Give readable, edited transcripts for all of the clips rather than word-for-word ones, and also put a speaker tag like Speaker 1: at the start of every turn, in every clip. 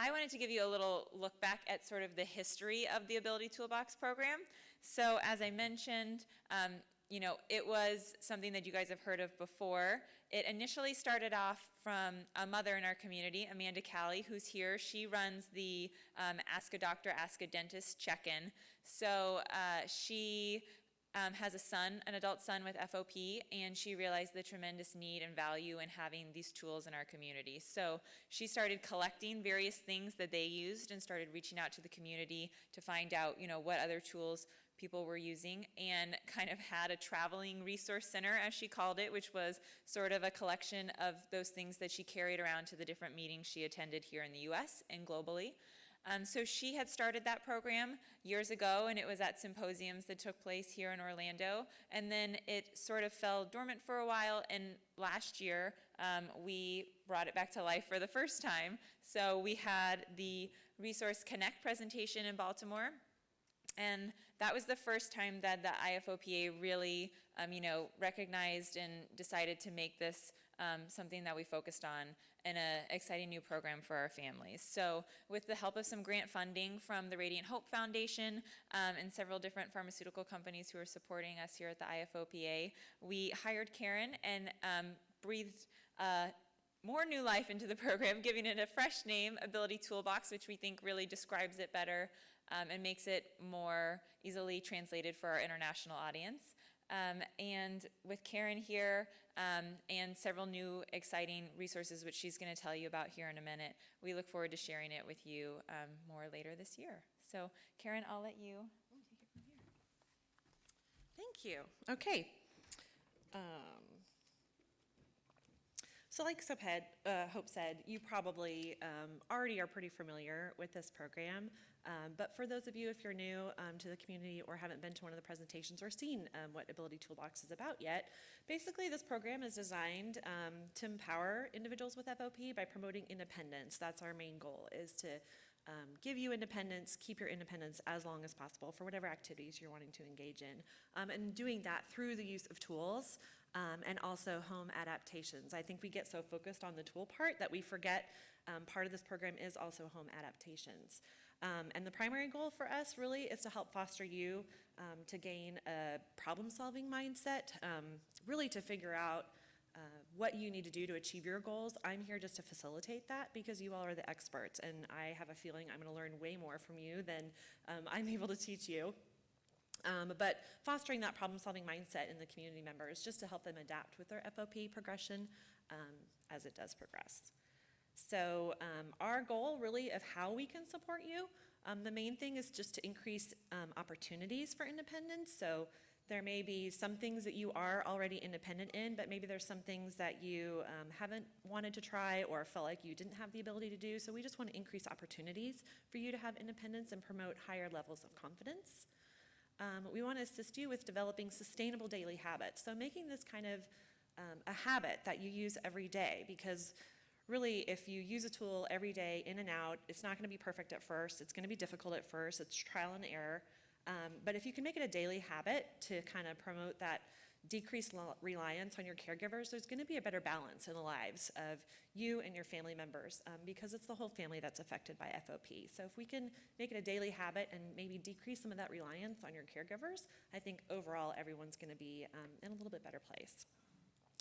Speaker 1: I wanted to give you a little look back at sort of the history of the Ability Toolbox program. So as I mentioned, it was something that you guys have heard of before. It initially started off from a mother in our community, Amanda Callie, who's here. She runs the Ask a Doctor, Ask a Dentist check-in. So she has a son, an adult son with FOP, and she realized the tremendous need and value in having these tools in our community. So she started collecting various things that they used and started reaching out to the community to find out, what other tools people were using, and kind of had a traveling resource center, as she called it, which was sort of a collection of those things that she carried around to the different meetings she attended here in the US and globally. So she had started that program years ago, and it was at symposiums that took place here in Orlando, and then it sort of fell dormant for a while, and last year we brought it back to life for the first time. So we had the Resource Connect presentation in Baltimore, and that was the first time that the IFOPA really, recognized and decided to make this something that we focused on and an exciting new program for our families. So with the help of some grant funding from the Radiant Hope Foundation and several different pharmaceutical companies who are supporting us here at the IFOPA, we hired Karen and breathed more new life into the program, giving it a fresh name, Ability Toolbox, which we think really describes it better and makes it more easily translated for our international audience. And with Karen here and several new exciting resources, which she's going to tell you about here in a minute, we look forward to sharing it with you more later this year. So Karen, I'll let you take it from here.
Speaker 2: Thank you. Okay. So like Hope said, you probably already are pretty familiar with this program, but for those of you, if you're new to the community or haven't been to one of the presentations or seen what Ability Toolbox is about yet, basically this program is designed to empower individuals with FOP by promoting independence. That's our main goal, is to give you independence, keep your independence as long as possible for whatever activities you're wanting to engage in, and doing that through the use of tools and also home adaptations. I think we get so focused on the tool part that we forget part of this program is also home adaptations. And the primary goal for us really is to help foster you to gain a problem-solving mindset, really to figure out what you need to do to achieve your goals. I'm here just to facilitate that because you all are the experts, and I have a feeling I'm going to learn way more from you than I'm able to teach you. But fostering that problem-solving mindset in the community members just to help them adapt with their FOP progression as it does progress. So our goal really of how we can support you, the main thing is just to increase opportunities for independence. So there may be some things that you are already independent in, but maybe there's some things that you haven't wanted to try or felt like you didn't have the ability to do. So we just want to increase opportunities for you to have independence and promote higher levels of confidence. We want to assist you with developing sustainable daily habits. So making this kind of a habit that you use every day, because really if you use a tool every day in and out, it's not going to be perfect at first. It's going to be difficult at first. It's trial and error. But if you can make it a daily habit to kind of promote that decreased reliance on your caregivers, there's going to be a better balance in the lives of you and your family members because it's the whole family that's affected by FOP. So if we can make it a daily habit and maybe decrease some of that reliance on your caregivers, I think overall everyone's going to be in a little bit better place.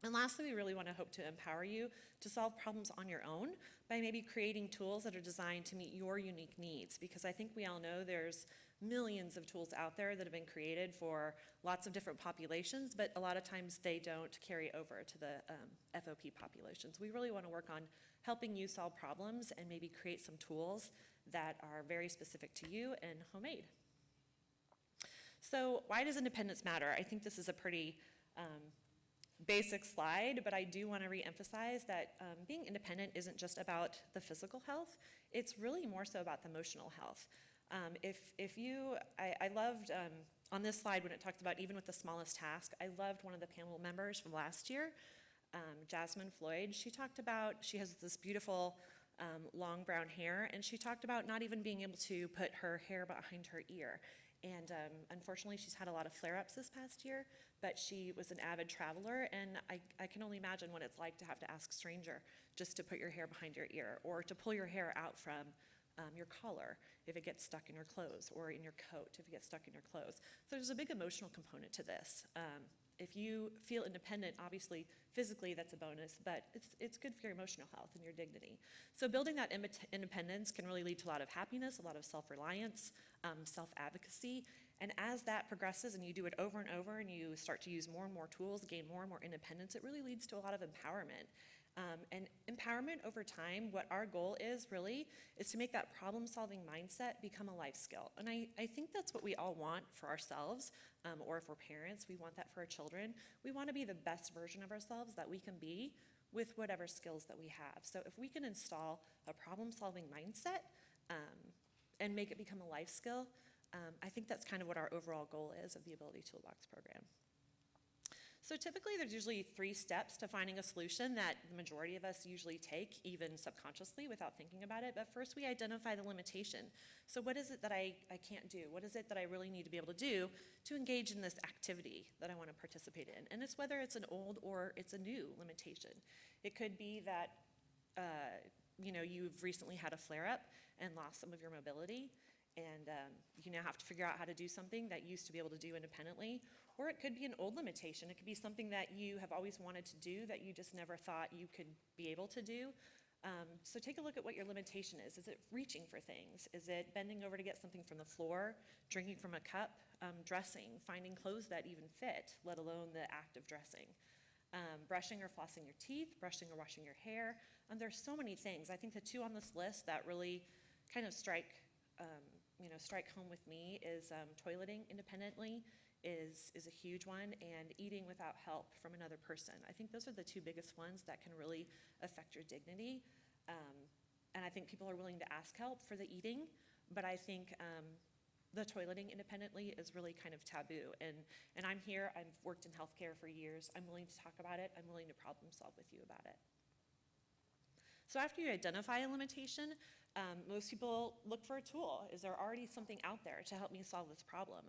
Speaker 2: And lastly, we really want to hope to empower you to solve problems on your own by maybe creating tools that are designed to meet your unique needs, because I think we all know there's millions of tools out there that have been created for lots of different populations, but a lot of times they don't carry over to the FOP populations. We really want to work on helping you solve problems and maybe create some tools that are very specific to you and homemade. So why does independence matter? I think this is a pretty basic slide, but I do want to reemphasize that being independent isn't just about the physical health, it's really more so about the emotional health. I loved on this slide when it talks about even with the smallest task, I loved one of the panel members from last year, Jasmine Floyd. She talked about, she has this beautiful long brown hair, and she talked about not even being able to put her hair behind her ear. And unfortunately, she's had a lot of flare-ups this past year, but she was an avid traveler, and I can only imagine what it's like to have to ask a stranger just to put your hair behind your ear or to pull your hair out from your collar if it gets stuck in your clothes, or in your coat if it gets stuck in your clothes. So there's a big emotional component to this. If you feel independent, obviously, physically that's a bonus, but it's good for your emotional health and your dignity. So building that independence can really lead to a lot of happiness, a lot of self-reliance, self-advocacy, and as that progresses and you do it over and over and you start to use more and more tools, gain more and more independence, it really leads to a lot of empowerment. And empowerment over time, what our goal is really, is to make that problem-solving mindset become a life skill. And I think that's what we all want for ourselves, or if we're parents, we want that for our children. We want to be the best version of ourselves that we can be with whatever skills that we have. So if we can install a problem-solving mindset and make it become a life skill, I think that's kind of what our overall goal is of the Ability Toolbox program. So typically there's usually 3 steps to finding a solution that the majority of us usually take, even subconsciously without thinking about it. But first we identify the limitation. So what is it that I can't do? What is it that I really need to be able to do to engage in this activity that I want to participate in? And it's whether it's an old or it's a new limitation. It could be that you've recently had a flare-up and lost some of your mobility, and you now have to figure out how to do something that you used to be able to do independently. Or it could be an old limitation. It could be something that you have always wanted to do that you just never thought you could be able to do. So take a look at what your limitation is. Is it reaching for things? Is it bending over to get something from the floor, drinking from a cup, dressing, finding clothes that even fit, let alone the act of dressing? Brushing or flossing your teeth, brushing or washing your hair. There's so many things. I think the 2 on this list that really kind of strike home with me is toileting independently is a huge one, and eating without help from another person. I think those are the 2 biggest ones that can really affect your dignity. And I think people are willing to ask help for the eating, but I think the toileting independently is really kind of taboo. And I'm here, I've worked in healthcare for years. I'm willing to talk about it. I'm willing to problem solve with you about it. So after you identify a limitation, most people look for a tool. Is there already something out there to help me solve this problem?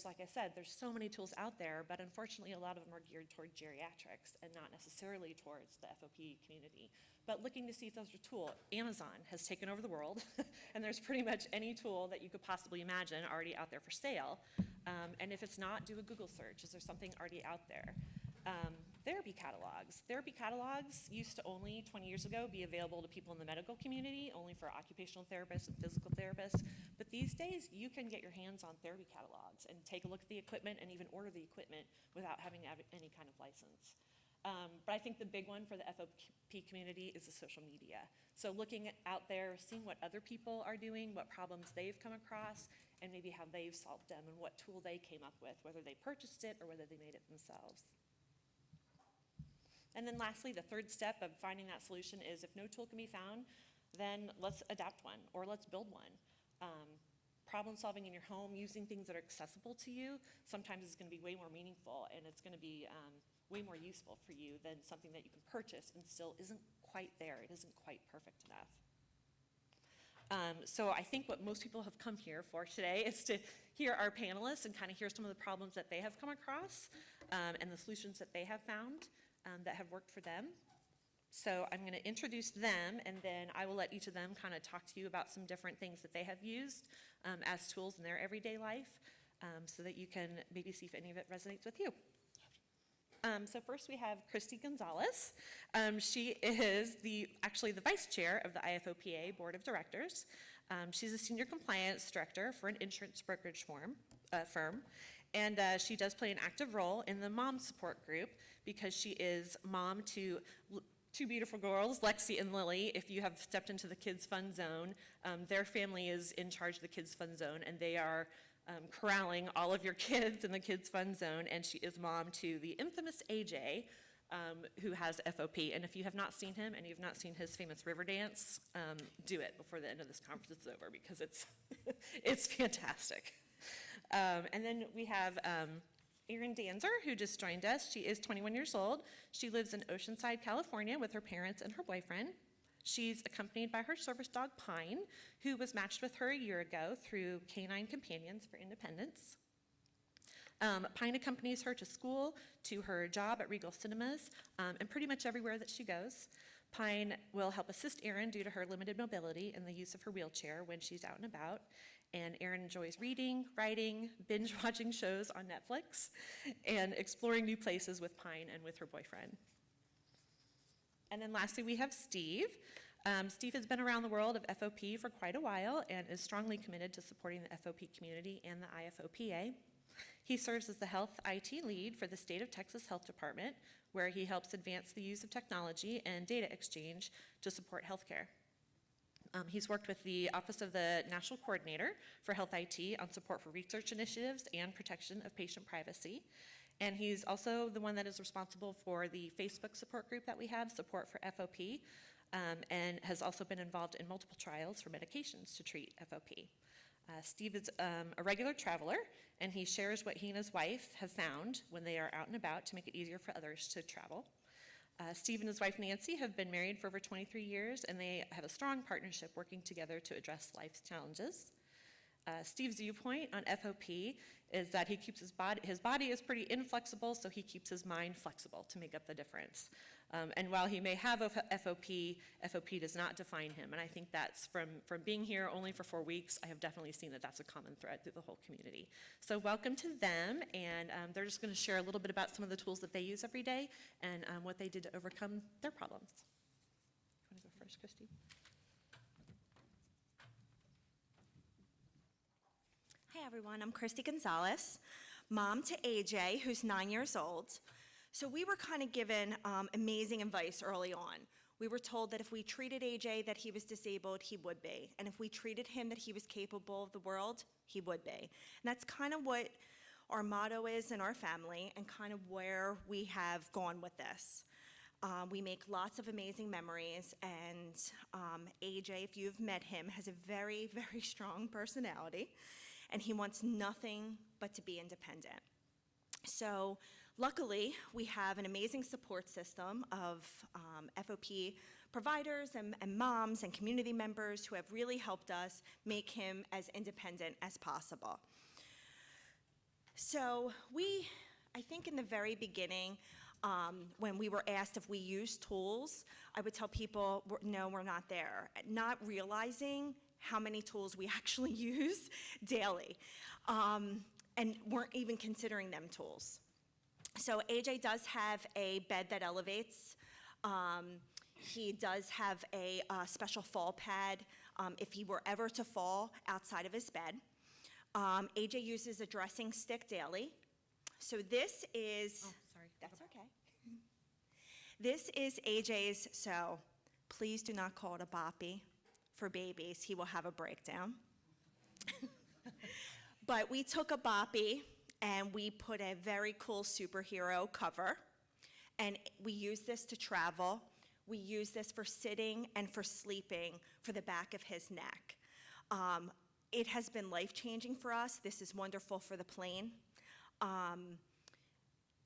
Speaker 2: Like I said, there's so many tools out there, but unfortunately a lot of them are geared toward geriatrics and not necessarily towards the FOP community. But looking to see if there's a tool. Amazon has taken over the world, and there's pretty much any tool that you could possibly imagine already out there for sale. And if it's not, do a Google search. Is there something already out there? Therapy catalogs. Therapy catalogs used to only, 20 years ago, be available to people in the medical community, only for occupational therapists and physical therapists. But these days, you can get your hands on therapy catalogs and take a look at the equipment and even order the equipment without having to have any kind of license. But I think the big one for the FOP community is the social media. So looking out there, seeing what other people are doing, what problems they've come across, and maybe how they've solved them and what tool they came up with, whether they purchased it or whether they made it themselves. And then lastly, the 3rd step of finding that solution is if no tool can be found, then let's adapt one or let's build one. Problem solving in your home, using things that are accessible to you, sometimes is going to be way more meaningful, and it's going to be way more useful for you than something that you can purchase and still isn't quite there. It isn't quite perfect enough. So I think what most people have come here for today is to hear our panelists and kind of hear some of the problems that they have come across and the solutions that they have found that have worked for them. So I'm going to introduce them, and then I will let each of them kind of talk to you about some different things that they have used as tools in their everyday life, so that you can maybe see if any of it resonates with you. So first we have Christy Gonzalez. She is actually the vice chair of the IFOPA Board of Directors. She's a senior compliance director for an insurance brokerage firm. And she does play an active role in the mom support group because she is mom to 2 beautiful girls, Lexi and Lily. If you have stepped into the Kids Fun Zone, their family is in charge of the Kids Fun Zone, and they are corralling all of your kids in the Kids Fun Zone, and she is mom to the infamous AJ, who has FOP. And if you have not seen him and you've not seen his famous river dance, do it before the end of this conference is over because it's fantastic. And then we have Erin Dancer, who just joined us. She is 21 years old. She lives in Oceanside, California with her parents and her boyfriend. She's accompanied by her service dog, Pine, who was matched with her a year ago through Canine Companions for Independence. Pine accompanies her to school, to her job at Regal Cinemas, and pretty much everywhere that she goes. Pine will help assist Erin due to her limited mobility and the use of her wheelchair when she's out and about. And Erin enjoys reading, writing, binge watching shows on Netflix, and exploring new places with Pine and with her boyfriend. And then lastly, we have Steve. Steve has been around the world of FOP for quite a while and is strongly committed to supporting the FOP community and the IFOPA. He serves as the health IT lead for the State of Texas Health Department, where he helps advance the use of technology and data exchange to support healthcare. He's worked with the Office of the National Coordinator for Health IT on support for research initiatives and protection of patient privacy. And he's also the one that is responsible for the Facebook support group that we have, Support for FOP, and has also been involved in multiple trials for medications to treat FOP. Steve is a regular traveler, and he shares what he and his wife have found when they are out and about to make it easier for others to travel. Steve and his wife Nancy have been married for over 23 years, and they have a strong partnership working together to address life's challenges. Steve's viewpoint on FOP is that he keeps his body is pretty inflexible, so he keeps his mind flexible to make up the difference. And while he may have a FOP, FOP does not define him. And I think that's from being here only for 4 weeks, I have definitely seen that that's a common thread through the whole community. So welcome to them, and they're just gonna share a little bit about some of the tools that they use every day and what they did to overcome their problems. You wanna go first, Christy?
Speaker 3: Hi everyone, I'm Christy Gonzalez, mom to AJ, who's 9 years old. So we were kind of given amazing advice early on. We were told that if we treated AJ that he was disabled, he would be. And if we treated him that he was capable of the world, he would be. And that's kind of what our motto is in our family and kind of where we have gone with this. We make lots of amazing memories, and AJ, if you've met him, has a very, very strong personality, and he wants nothing but to be independent. So luckily, we have an amazing support system of FOP providers and moms and community members who have really helped us make him as independent as possible. So I think in the very beginning, when we were asked if we use tools, I would tell people, no, we're not there, not realizing how many tools we actually use daily, and weren't even considering them tools. So AJ does have a bed that elevates. He does have a special fall pad if he were ever to fall outside of his bed. AJ uses a dressing stick daily. So this is,
Speaker 2: Oh, sorry.
Speaker 3: that's okay. This is AJ's, so please do not call it a boppy for babies. He will have a breakdown. But we took a boppy and we put a very cool superhero cover, and we use this to travel. We use this for sitting and for sleeping for the back of his neck. It has been life-changing for us. This is wonderful for the plane.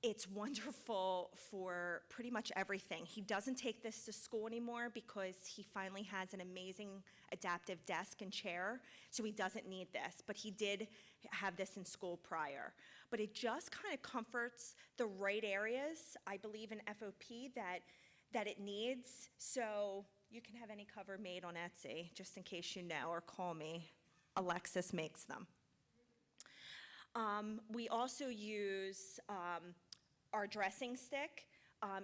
Speaker 3: It's wonderful for pretty much everything. He doesn't take this to school anymore because he finally has an amazing adaptive desk and chair, so he doesn't need this, but he did have this in school prior. But it just kind of comforts the right areas, I believe, in FOP that it needs. So you can have any cover made on Etsy, just in case you know, or call me. Alexis makes them. We also use our dressing stick.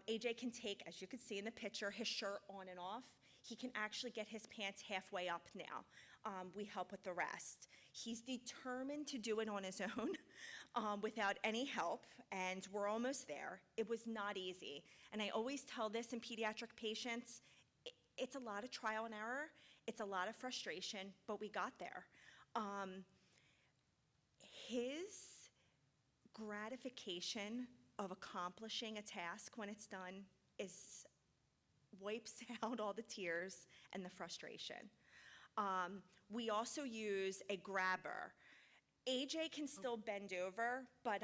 Speaker 3: AJ can take, as you can see in the picture, his shirt on and off. He can actually get his pants halfway up now. We help with the rest. He's determined to do it on his own without any help, and we're almost there. It was not easy. And I always tell this in pediatric patients, it's a lot of trial and error, it's a lot of frustration, but we got there. His gratification of accomplishing a task when it's done wipes out all the tears and the frustration. We also use a grabber. AJ can still bend over, but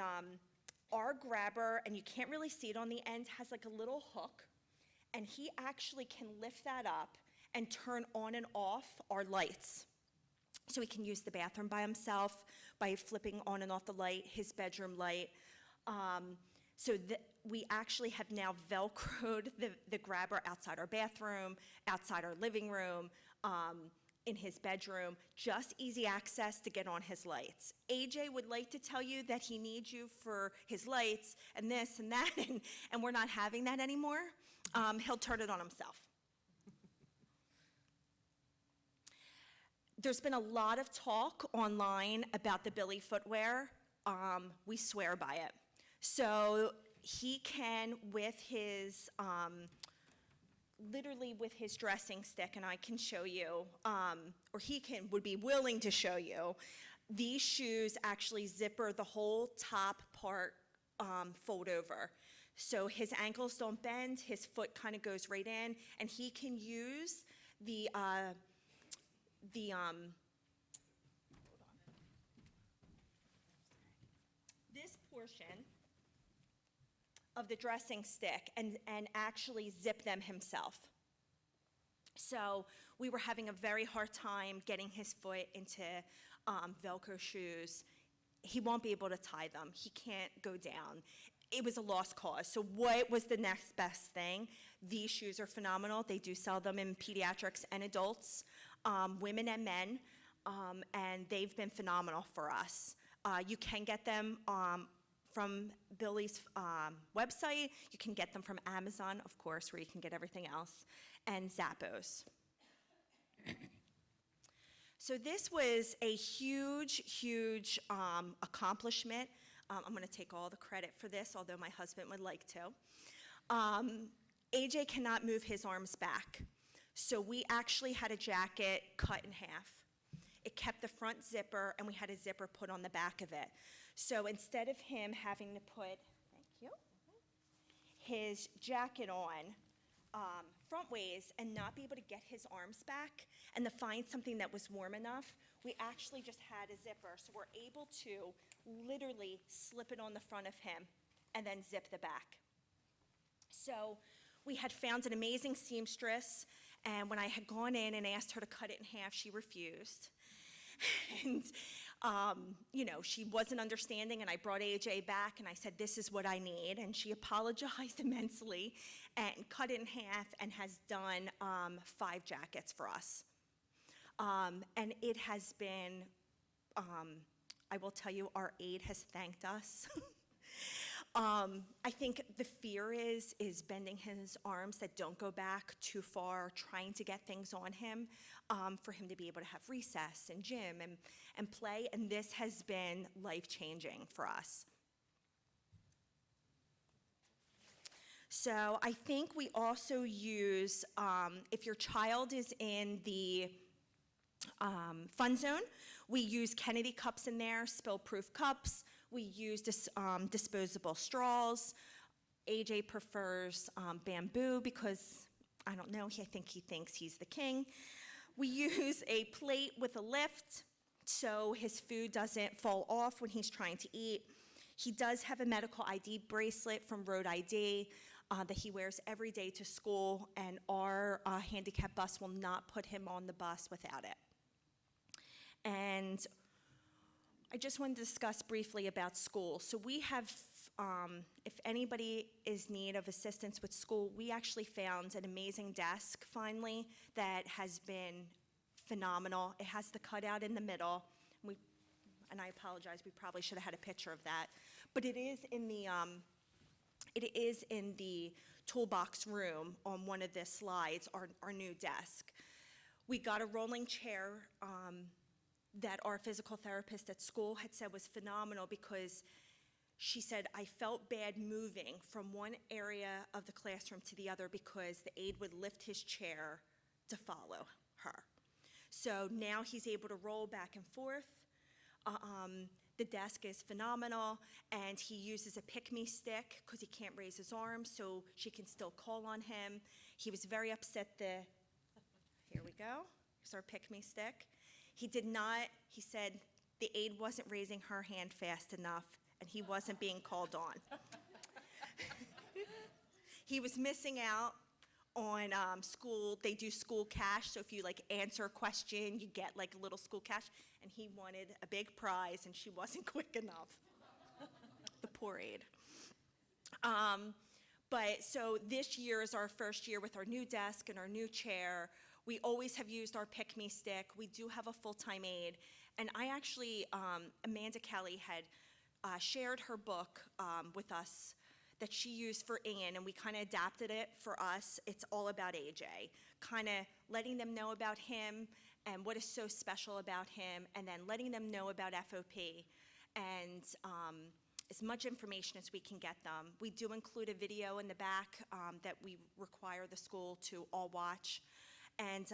Speaker 3: our grabber, and you can't really see it on the end, has like a little hook, and he actually can lift that up and turn on and off our lights. So he can use the bathroom by himself by flipping on and off the light, his bedroom light. So we actually have now Velcroed the grabber outside our bathroom, outside our living room, in his bedroom, just easy access to get on his lights. AJ would like to tell you that he needs you for his lights and this and that, and we're not having that anymore. He'll turn it on himself. There's been a lot of talk online about the Billy footwear. We swear by it. So he can, with his, literally with his dressing stick, and I can show you, or would be willing to show you, these shoes actually zipper the whole top part, fold over. So his ankles don't bend, his foot kind of goes right in, and he can use this portion of the dressing stick and actually zip them himself. So we were having a very hard time getting his foot into Velcro shoes. He won't be able to tie them. He can't go down. It was a lost cause. So what was the next best thing? These shoes are phenomenal. They do sell them in pediatrics and adults, women and men, and they've been phenomenal for us. You can get them from Billy's website. You can get them from Amazon, of course, where you can get everything else, and Zappos. So this was a huge, huge accomplishment. I'm going to take all the credit for this, although my husband would like to. AJ cannot move his arms back, so we actually had a jacket cut in half. It kept the front zipper, and we had a zipper put on the back of it. So instead of him having to put, thank you, his jacket on front ways and not be able to get his arms back and to find something that was warm enough, we actually just had a zipper. So we're able to literally slip it on the front of him and then zip the back. So we had found an amazing seamstress, and when I had gone in and asked her to cut it in half, she refused. And, she wasn't understanding, and I brought AJ back, and I said, this is what I need, and she apologized immensely and cut it in half and has done 5 jackets for us. And it has been, I will tell you, our aide has thanked us. I think the fear is bending his arms that don't go back too far, trying to get things on him, for him to be able to have recess and gym and play, and this has been life-changing for us. So I think we also use, if your child is in the fun zone, we use Kennedy cups in there, spill-proof cups. We use disposable straws. AJ prefers bamboo because, I don't know, I think he thinks he's the king. We use a plate with a lift so his food doesn't fall off when he's trying to eat. He does have a medical ID bracelet from Road ID that he wears every day to school, and our handicap bus will not put him on the bus without it. And I just wanted to discuss briefly about school. So we have, if anybody is in need of assistance with school, we actually found an amazing desk finally that has been phenomenal. It has the cutout in the middle. And I apologize, we probably should have had a picture of that. But it is in the Toolbox room on one of the slides, our new desk. We got a rolling chair that our physical therapist at school had said was phenomenal because she said, I felt bad moving from one area of the classroom to the other because the aide would lift his chair to follow her. So now he's able to roll back and forth. The desk is phenomenal, and he uses a pick-me stick because he can't raise his arms, so she can still call on him. He was very upset here we go, here's our pick-me stick. He said the aide wasn't raising her hand fast enough, and he wasn't being called on. He was missing out on school, they do school cash, so if you answer a question, you get a little school cash, and he wanted a big prize, and she wasn't quick enough. The poor aide. But so this year is our first year with our new desk and our new chair. We always have used our pick-me stick. We do have a full-time aide. And I actually, Amanda Kelly had shared her book with us that she used for Ian, and we kind of adapted it for us. It's all about AJ, kind of letting them know about him and what is so special about him, and then letting them know about FOP. And as much information as we can get them. We do include a video in the back that we require the school to all watch. And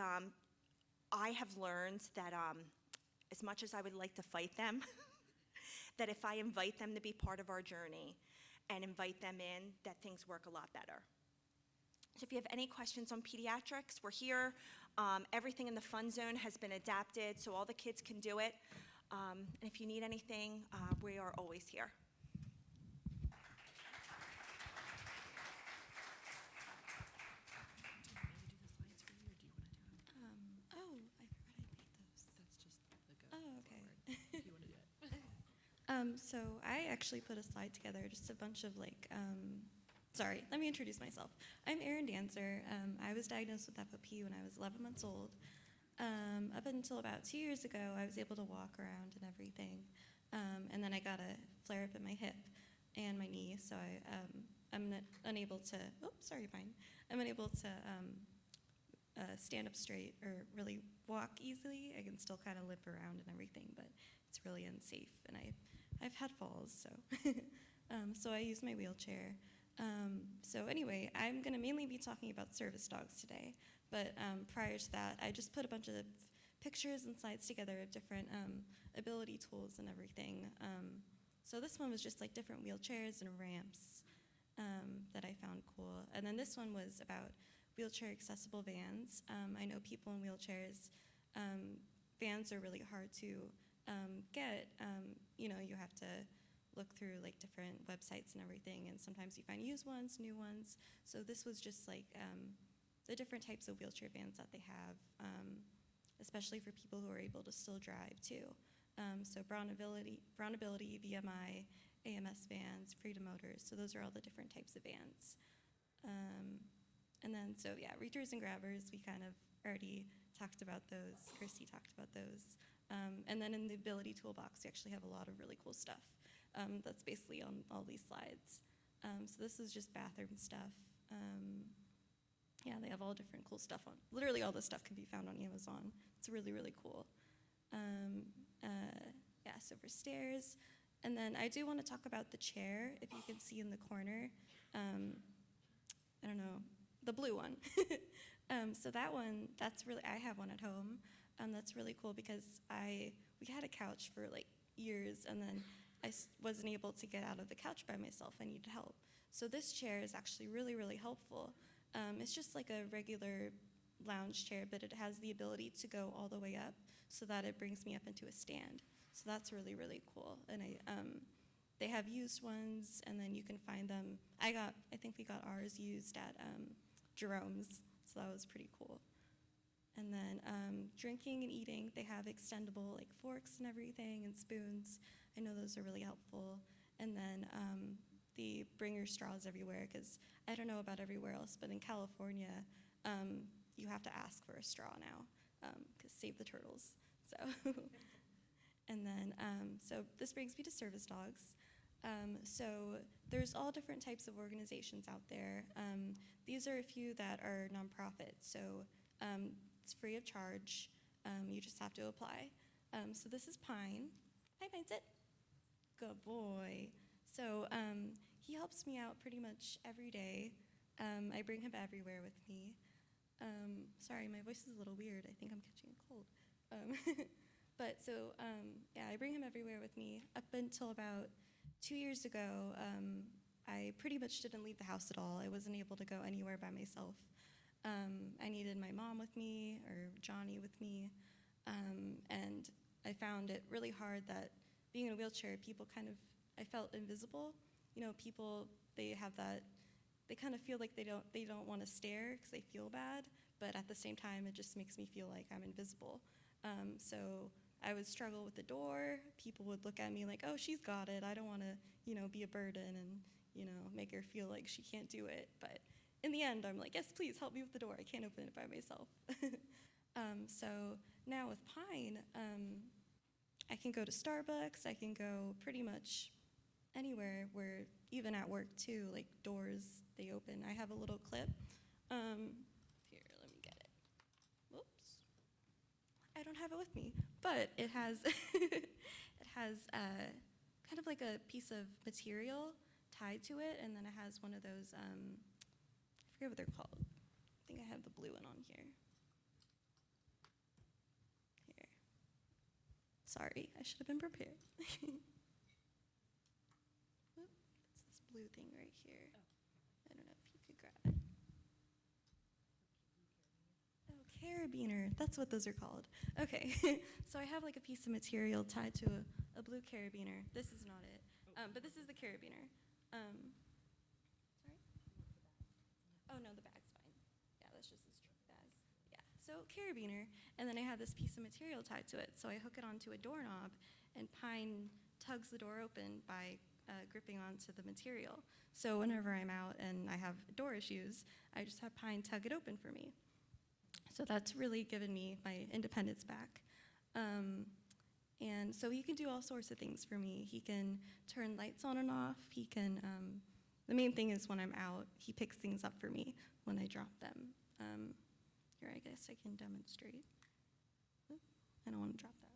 Speaker 3: I have learned that as much as I would like to fight them, that if I invite them to be part of our journey and invite them in, that things work a lot better. So if you have any questions on pediatrics, we're here. Everything in the fun zone has been adapted so all the kids can do it. And if you need anything, we are always here.
Speaker 4: So I actually put a slide together, just a bunch of sorry, let me introduce myself. I'm Erin Dancer. I was diagnosed with FOP when I was 11 months old. Up until about 2 years ago, I was able to walk around and everything. And then I got a flare-up in my hip and my knee, so I'm unable to, I'm unable to stand up straight or really walk easily. I can still kind of limp around and everything, but it's really unsafe, and I've had falls, so so I use my wheelchair. So anyway, I'm going to mainly be talking about service dogs today, but prior to that, I just put a bunch of pictures and slides together of different ability tools and everything. So this one was just like different wheelchairs and ramps that I found cool, and then this one was about wheelchair accessible vans. I know people in wheelchairs, vans are really hard to get. You have to look through like different websites and everything, and sometimes you find used ones, new ones. So this was just like the different types of wheelchair vans that they have, especially for people who are able to still drive too. So Brown Ability, VMI, AMS vans, Freedom Motors. So those are all the different types of vans. And then, so yeah, reachers and grabbers, we kind of already talked about those. Christy talked about those. And then in the Ability Toolbox, we actually have a lot of really cool stuff that's basically on all these slides. So this is just bathroom stuff. Yeah, they have all different cool stuff on. Literally all this stuff can be found on Amazon. It's really, really cool. Yeah, so for stairs. And then I do want to talk about the chair, if you can see in the corner. I don't know, the blue one. So that one, that's really, I have one at home. That's really cool because we had a couch for like years, and then I wasn't able to get out of the couch by myself. I needed help. So this chair is actually really, really helpful. It's just like a regular lounge chair, but it has the ability to go all the way up so that it brings me up into a stand. So that's really, really cool. And they have used ones, and then you can find them. I think we got ours used at Jerome's, so that was pretty cool. And then drinking and eating, they have extendable like forks and everything and spoons. I know those are really helpful. And then the bring your straws everywhere, because I don't know about everywhere else, but in California, you have to ask for a straw now, because save the turtles. So, and then, so this brings me to service dogs. So there's all different types of organizations out there. These are a few that are nonprofit. So it's free of charge. You just have to apply. So this is Pine. Hi, Vincent. Good boy. So he helps me out pretty much every day. I bring him everywhere with me. Sorry, my voice is a little weird. I think I'm catching a cold. But so, yeah, I bring him everywhere with me. Up until about 2 years ago, I pretty much didn't leave the house at all. I wasn't able to go anywhere by myself. I needed my mom with me or Johnny with me, and I found it really hard that being in a wheelchair, people I felt invisible. People, they have that, they kind of feel like they don't want to stare because they feel bad, but at the same time, it just makes me feel like I'm invisible. So I would struggle with the door. People would look at me like, oh, she's got it. I don't want to, be a burden, and, make her feel like she can't do it. But in the end, I'm like, yes, please help me with the door. I can't open it by myself. So now with Pine, I can go to Starbucks. I can go pretty much anywhere where, even at work too, like doors, they open. I have a little clip. Here, let me get it. Whoops. I don't have it with me, but it has, it has kind of like a piece of material tied to it, and then it has one of those, I forget what they're called. I think I have the blue one on here. Here. Sorry, I should have been prepared. Whoop, it's this blue thing right here. I don't know if you could grab it. Oh, carabiner, that's what those are called. Okay, so I have like a piece of material tied to a blue carabiner. This is not it, but this is the carabiner. Sorry? Oh, no, the bag's fine. Yeah, that's just this bag. Yeah, so carabiner, and then I have this piece of material tied to it. So I hook it onto a doorknob, and Pine tugs the door open by gripping onto the material. So whenever I'm out and I have door issues, I just have Pine tug it open for me. So that's really given me my independence back. And so he can do all sorts of things for me. He can turn lights on and off. He can, the main thing is when I'm out, he picks things up for me when I drop them. Here, I guess I can demonstrate. Oop, I don't want to drop that.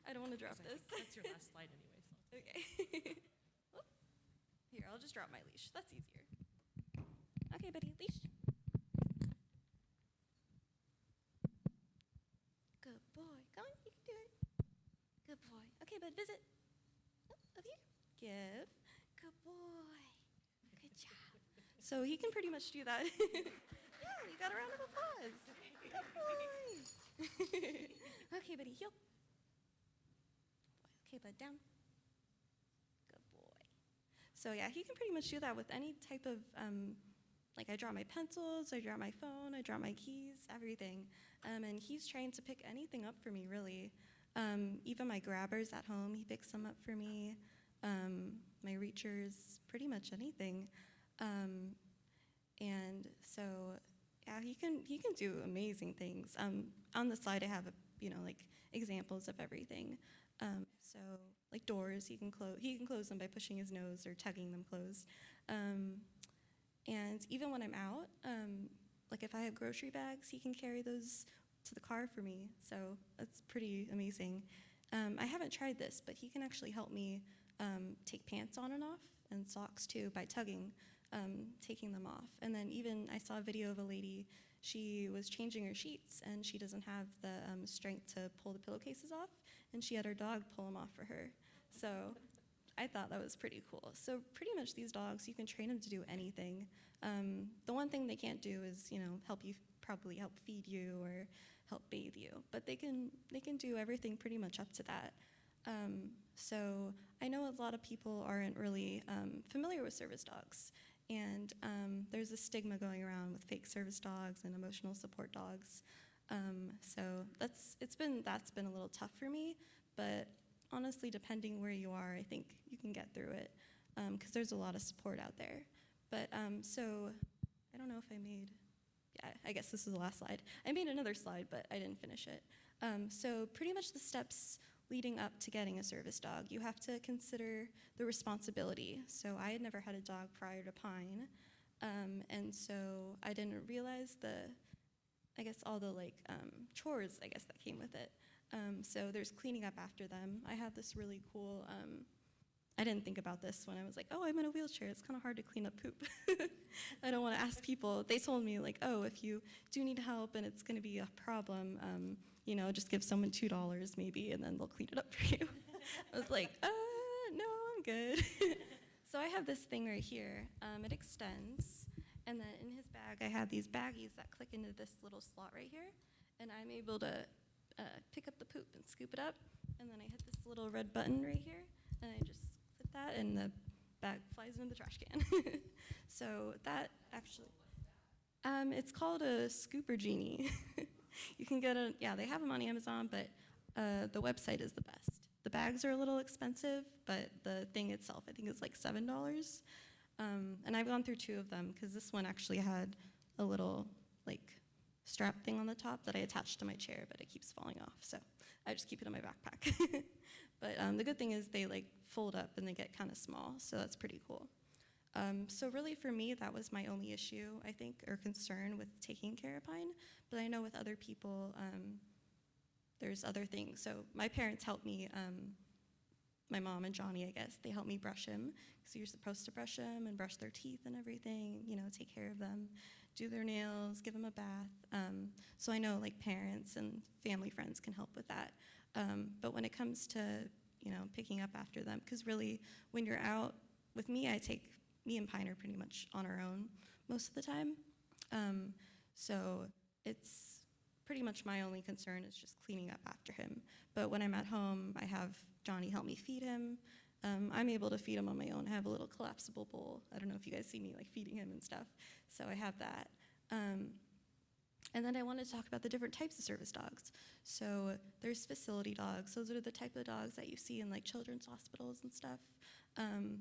Speaker 4: I don't want to drop this.
Speaker 2: That's your last slide anyway. So.
Speaker 4: Okay. Oop. Here, I'll just drop my leash. That's easier. Okay, buddy, leash. Good boy. Come on, you can do it. Good boy. Okay, bud, visit. Oh, over here. Give. Good boy. Good job. So he can pretty much do that. Yeah, you got a round of applause. Good boy. Okay, buddy, heel. Okay, bud, down. Good boy. So yeah, he can pretty much do that with any type of, like I draw my pencils, I draw my phone, I draw my keys, everything. And he's trained to pick anything up for me, really. Even my grabbers at home, he picks them up for me. My reachers, pretty much anything. And so, yeah, he can do amazing things. On the slide, I have, like examples of everything. So, like doors, he can close them by pushing his nose or tugging them closed. And even when I'm out, like if I have grocery bags, he can carry those to the car for me. So that's pretty amazing. I haven't tried this, but he can actually help me take pants on and off, and socks too, by tugging, taking them off. And then even I saw a video of a lady, she was changing her sheets, and she doesn't have the strength to pull the pillowcases off, and she had her dog pull them off for her. So I thought that was pretty cool. So pretty much these dogs, you can train them to do anything. The one thing they can't do is, probably help feed you or help bathe you, but they can do everything pretty much up to that. So I know a lot of people aren't really familiar with service dogs, and there's a stigma going around with fake service dogs and emotional support dogs. So that's been a little tough for me, but honestly, depending where you are, I think you can get through it, because there's a lot of support out there. But so I don't know if I made, yeah, I guess this is the last slide. I made another slide, but I didn't finish it. So pretty much the steps leading up to getting a service dog, you have to consider the responsibility. So I had never had a dog prior to Pine, and so I didn't realize all the chores, I guess, that came with it. So there's cleaning up after them. I have this really cool, I didn't think about this when I was like, oh, I'm in a wheelchair. It's kind of hard to clean up poop. I don't want to ask people. They told me, like, oh, if you do need help and it's going to be a problem, just give someone $2 maybe, and then they'll clean it up for you. I was like, no, I'm good. So I have this thing right here. It extends, and then in his bag, I have these baggies that click into this little slot right here, and I'm able to pick up the poop and scoop it up, and then I hit this little red button right here, and I just click that, and the bag flies into the trash can. So that actually, it's called a Scooper Genie. You can get they have them on Amazon, but the website is the best. The bags are a little expensive, but the thing itself, I think, is like $7. And I've gone through 2 of them because this one actually had a little like strap thing on the top that I attached to my chair, but it keeps falling off. So I just keep it in my backpack. But the good thing is they like fold up and they get kind of small, so that's pretty cool. So really for me, that was my only issue, I think, or concern with taking care of Pine. But I know with other people, there's other things. So my parents helped me, my mom and Johnny, I guess, they helped me brush him, because you're supposed to brush him and brush their teeth and everything, you know, take care of them, do their nails, give them a bath. So I know like parents and family friends can help with that. But when it comes to, you know, picking up after them, because really when you're out with me, me and Pine are pretty much on our own most of the time. So it's pretty much my only concern is just cleaning up after him. But when I'm at home, I have Johnny help me feed him. I'm able to feed him on my own. I have a little collapsible bowl. I don't know if you guys see me like feeding him and stuff. So I have that. And then I wanted to talk about the different types of service dogs. So there's facility dogs. Those are the type of dogs that you see in like children's hospitals and stuff.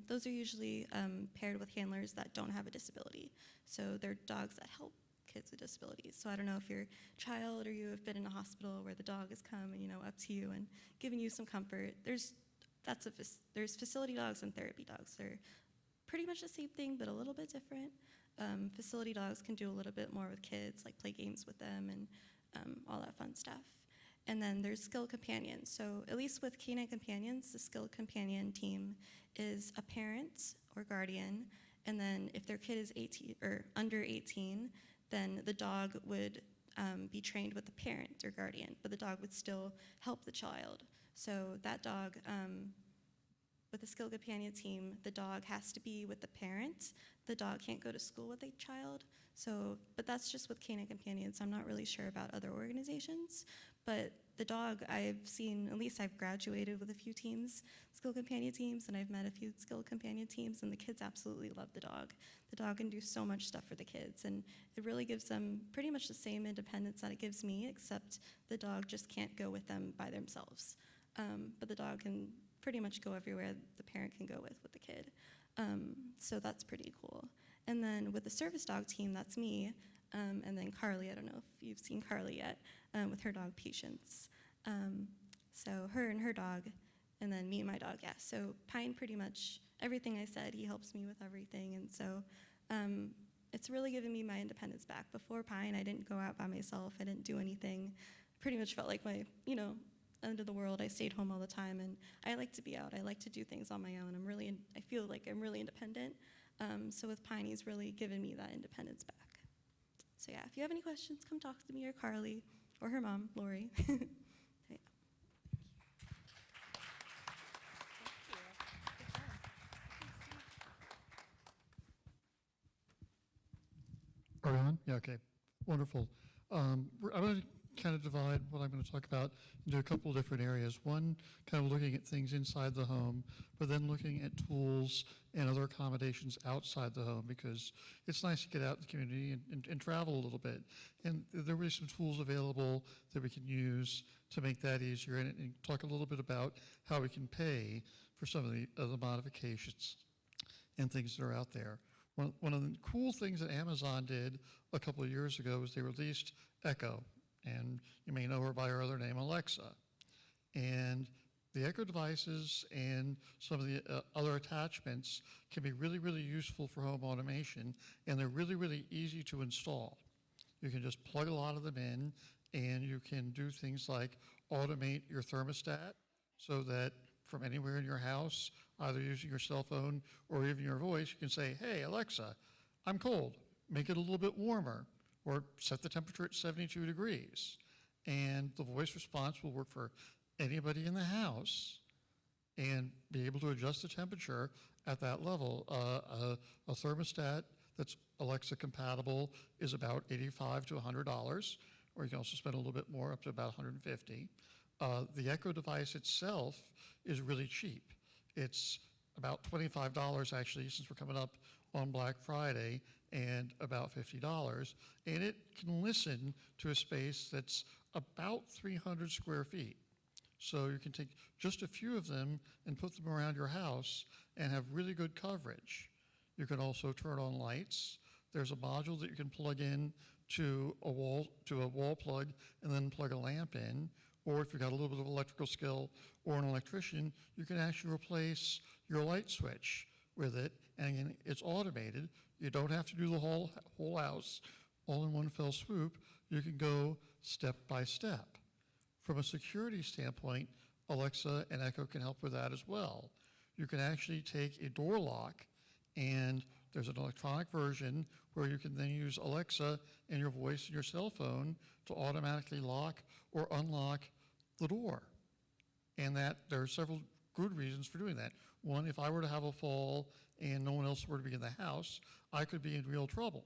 Speaker 4: Those are usually paired with handlers that don't have a disability. So they're dogs that help kids with disabilities. So I don't know if you're a child or you have been in a hospital where the dog has come and, you know, up to you and given you some comfort. There's facility dogs and therapy dogs. They're pretty much the same thing, but a little bit different. Facility dogs can do a little bit more with kids, like play games with them and all that fun stuff. And then there's skill companions. So at least with canine companions, the skill companion team is a parent or guardian, and then if their kid is 18 or under 18, then the dog would be trained with the parent or guardian, but the dog would still help the child. So that dog, with the skill companion team, the dog has to be with the parent. The dog can't go to school with a child. So, but that's just with canine companions. I'm not really sure about other organizations, but the dog I've seen, at least I've graduated with a few teams, skill companion teams, and I've met a few skill companion teams, and the kids absolutely love the dog. The dog can do so much stuff for the kids, and it really gives them pretty much the same independence that it gives me, except the dog just can't go with them by themselves. But the dog can pretty much go everywhere the parent can go with the kid. So that's pretty cool. And then with the service dog team, that's me. And then Carly, I don't know if you've seen Carly yet, with her dog Patience. So her and her dog, and then me and my dog, yeah. So Pine, pretty much everything I said, he helps me with everything. And so it's really given me my independence back. Before Pine, I didn't go out by myself. I didn't do anything. Pretty much felt like my, you know, end of the world. I stayed home all the time, and I like to be out. I like to do things on my own. I feel like I'm really independent. So with Pine, he's really given me that independence back. So yeah, if you have any questions, come talk to me or Carly or her mom, Lori. Yeah.
Speaker 5: Are we on? Yeah, okay. Wonderful. I'm going to kind of divide what I'm going to talk about into a couple of different areas. One, kind of looking at things inside the home, but then looking at tools and other accommodations outside the home, because it's nice to get out in the community and travel a little bit. And there were some tools available that we can use to make that easier, and talk a little bit about how we can pay for some of the modifications and things that are out there. One of the cool things that Amazon did a couple of years ago was they released Echo, and you may know her by her other name, Alexa. And the Echo devices and some of the other attachments can be really, really useful for home automation, and they're really, really easy to install. You can just plug a lot of them in, and you can do things like automate your thermostat so that from anywhere in your house, either using your cell phone or even your voice, you can say, hey, Alexa, I'm cold. Make it a little bit warmer, or set the temperature at 72 degrees. And the voice response will work for anybody in the house and be able to adjust the temperature at that level. A thermostat that's Alexa compatible is about $85 to $100, or you can also spend a little bit more, up to about $150. The Echo device itself is really cheap. It's about $25 actually, since we're coming up on Black Friday, and about $50. And it can listen to a space that's about 300 square feet. So you can take just a few of them and put them around your house and have really good coverage. You can also turn on lights. There's a module that you can plug in to a wall plug and then plug a lamp in. Or if you've got a little bit of electrical skill or an electrician, you can actually replace your light switch with it. And again, it's automated. You don't have to do the whole house all in one fell swoop. You can go step by step. From a security standpoint, Alexa and Echo can help with that as well. You can actually take a door lock, and there's an electronic version where you can then use Alexa and your voice and your cell phone to automatically lock or unlock the door. And that there are several good reasons for doing that. One, if I were to have a fall and no one else were to be in the house, I could be in real trouble,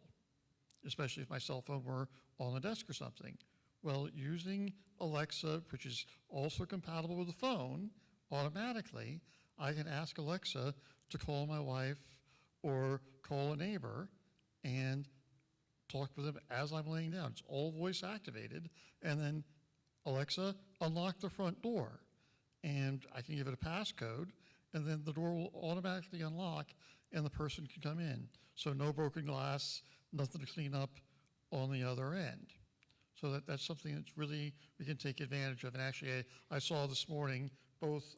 Speaker 5: especially if my cell phone were on the desk or something. Well, using Alexa, which is also compatible with the phone, automatically, I can ask Alexa to call my wife or call a neighbor and talk with them as I'm laying down. It's all voice activated. And then, Alexa, unlock the front door. And I can give it a passcode, and then the door will automatically unlock and the person can come in. So no broken glass, nothing to clean up on the other end. So that's something that's really, we can take advantage of. And actually, I saw this morning, both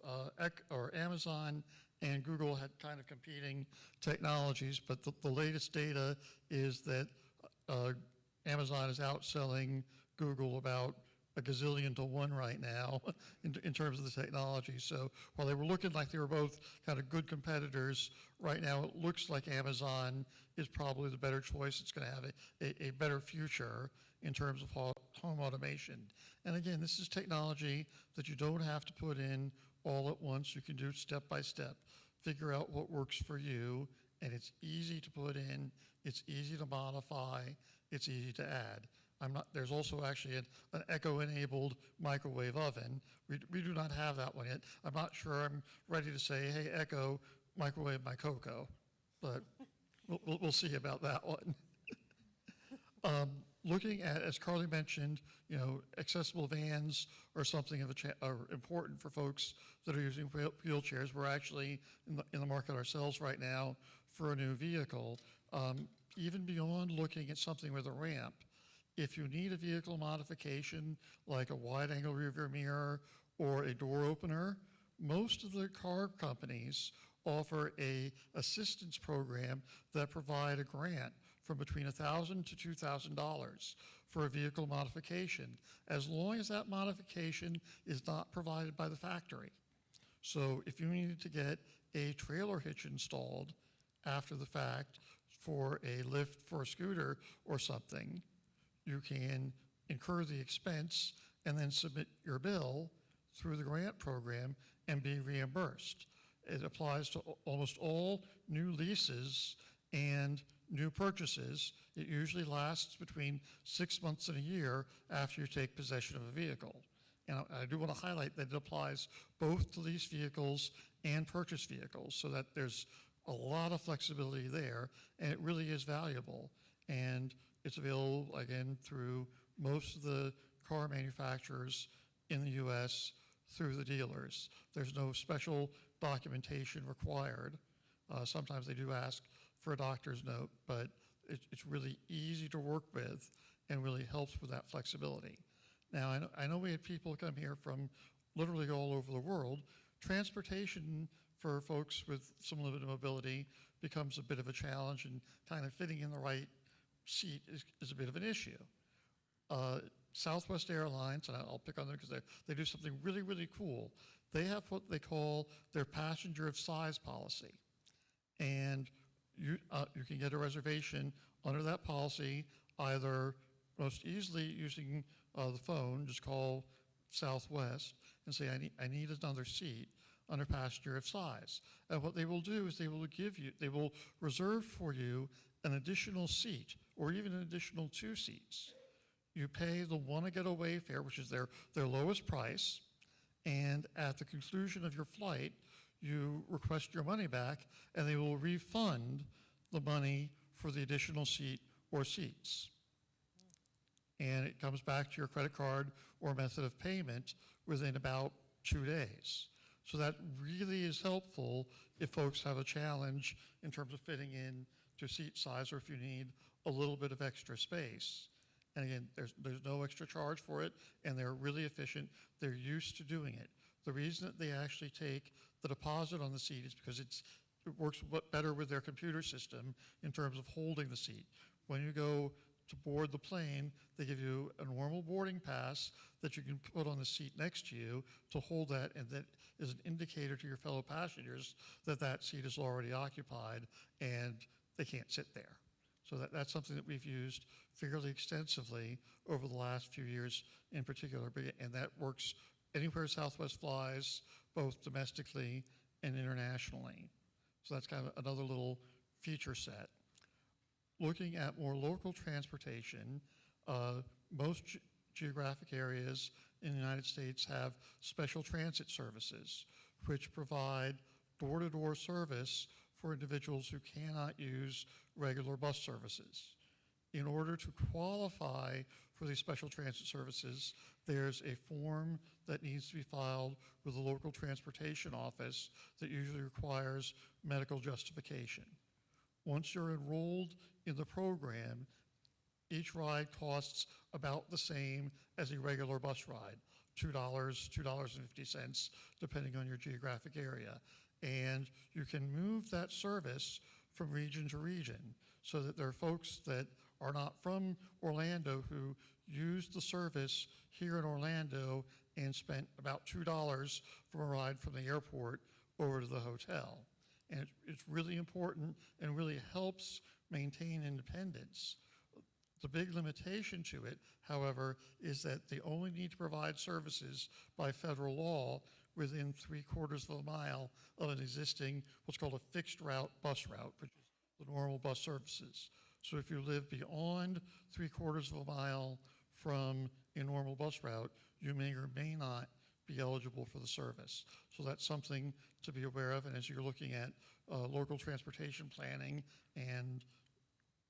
Speaker 5: Amazon and Google had kind of competing technologies, but the latest data is that Amazon is outselling Google about a gazillion to one right now in terms of the technology. So while they were looking like they were both kind of good competitors, right now it looks like Amazon is probably the better choice. It's going to have a better future in terms of home automation. And again, this is technology that you don't have to put in all at once. You can do step by step. Figure out what works for you, and it's easy to put in, it's easy to modify, it's easy to add. There's also actually an Echo-enabled microwave oven. We do not have that one yet. I'm not sure I'm ready to say, hey, Echo, microwave my cocoa, but we'll see about that one. Looking at, as Carly mentioned, accessible vans are something are important for folks that are using wheelchairs. We're actually in the market ourselves right now for a new vehicle. Even beyond looking at something with a ramp, if you need a vehicle modification like a wide-angle rearview mirror or a door opener, most of the car companies offer a assistance program that provide a grant from between $1,000 to $2,000 for a vehicle modification, as long as that modification is not provided by the factory. So if you needed to get a trailer hitch installed after the fact for a lift for a scooter or something, you can incur the expense and then submit your bill through the grant program and be reimbursed. It applies to almost all new leases and new purchases. It usually lasts between 6 months and a year after you take possession of a vehicle. And I do want to highlight that it applies both to lease vehicles and purchase vehicles, so that there's a lot of flexibility there, and it really is valuable. And it's available, again, through most of the car manufacturers in the U.S. through the dealers. There's no special documentation required. Sometimes they do ask for a doctor's note, but it's really easy to work with and really helps with that flexibility. Now, I know we had people come here from literally all over the world. Transportation for folks with some limited mobility becomes a bit of a challenge, and kind of fitting in the right seat is a bit of an issue. Southwest Airlines, and I'll pick on them because they do something really, really cool. They have what they call their passenger of size policy. And you can get a reservation under that policy, either most easily using the phone, just call Southwest and say, I need another seat under passenger of size. And what they will do is they will reserve for you an additional seat, or even an additional 2 seats. You pay the wanna-get-away fare, which is their lowest price, and at the conclusion of your flight, you request your money back, and they will refund the money for the additional seat or seats. And it comes back to your credit card or method of payment within about 2 days. So that really is helpful if folks have a challenge in terms of fitting in to seat size, or if you need a little bit of extra space. And again, there's no extra charge for it, and they're really efficient. They're used to doing it. The reason that they actually take the deposit on the seat is because it works better with their computer system in terms of holding the seat. When you go to board the plane, they give you a normal boarding pass that you can put on the seat next to you to hold that, and that is an indicator to your fellow passengers that that seat is already occupied and they can't sit there. So that's something that we've used fairly extensively over the last few years in particular, and that works anywhere Southwest flies, both domestically and internationally. So that's kind of another little feature set. Looking at more local transportation, most geographic areas in the United States have special transit services, which provide door-to-door service for individuals who cannot use regular bus services. In order to qualify for these special transit services, there's a form that needs to be filed with the local transportation office that usually requires medical justification. Once you're enrolled in the program, each ride costs about the same as a regular bus ride, $2, $2.50, depending on your geographic area. And you can move that service from region to region, so that there are folks that are not from Orlando who used the service here in Orlando and spent about $2 for a ride from the airport over to the hotel. And it's really important and really helps maintain independence. The big limitation to it, however, is that they only need to provide services by federal law within 3/4 of a mile of an existing, what's called a fixed route bus route, which is the normal bus services. So if you live beyond 3/4 of a mile from a normal bus route, you may or may not be eligible for the service. So that's something to be aware of, and as you're looking at local transportation planning, and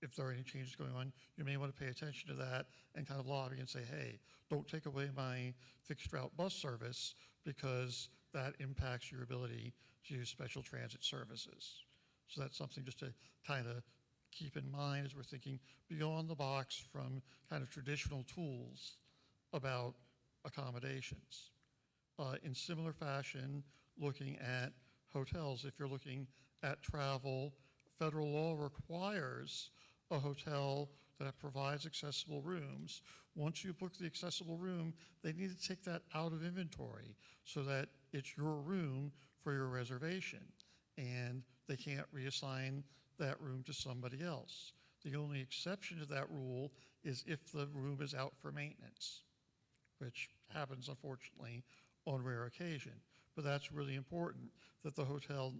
Speaker 5: if there are any changes going on, you may want to pay attention to that and kind of lobby and say, hey, don't take away my fixed route bus service, because that impacts your ability to use special transit services. So that's something just to kind of keep in mind as we're thinking beyond the box from kind of traditional tools about accommodations. In similar fashion, looking at hotels, if you're looking at travel, federal law requires a hotel that provides accessible rooms. Once you book the accessible room, they need to take that out of inventory so that it's your room for your reservation, and they can't reassign that room to somebody else. The only exception to that rule is if the room is out for maintenance, which happens unfortunately on rare occasion. But that's really important that the hotel,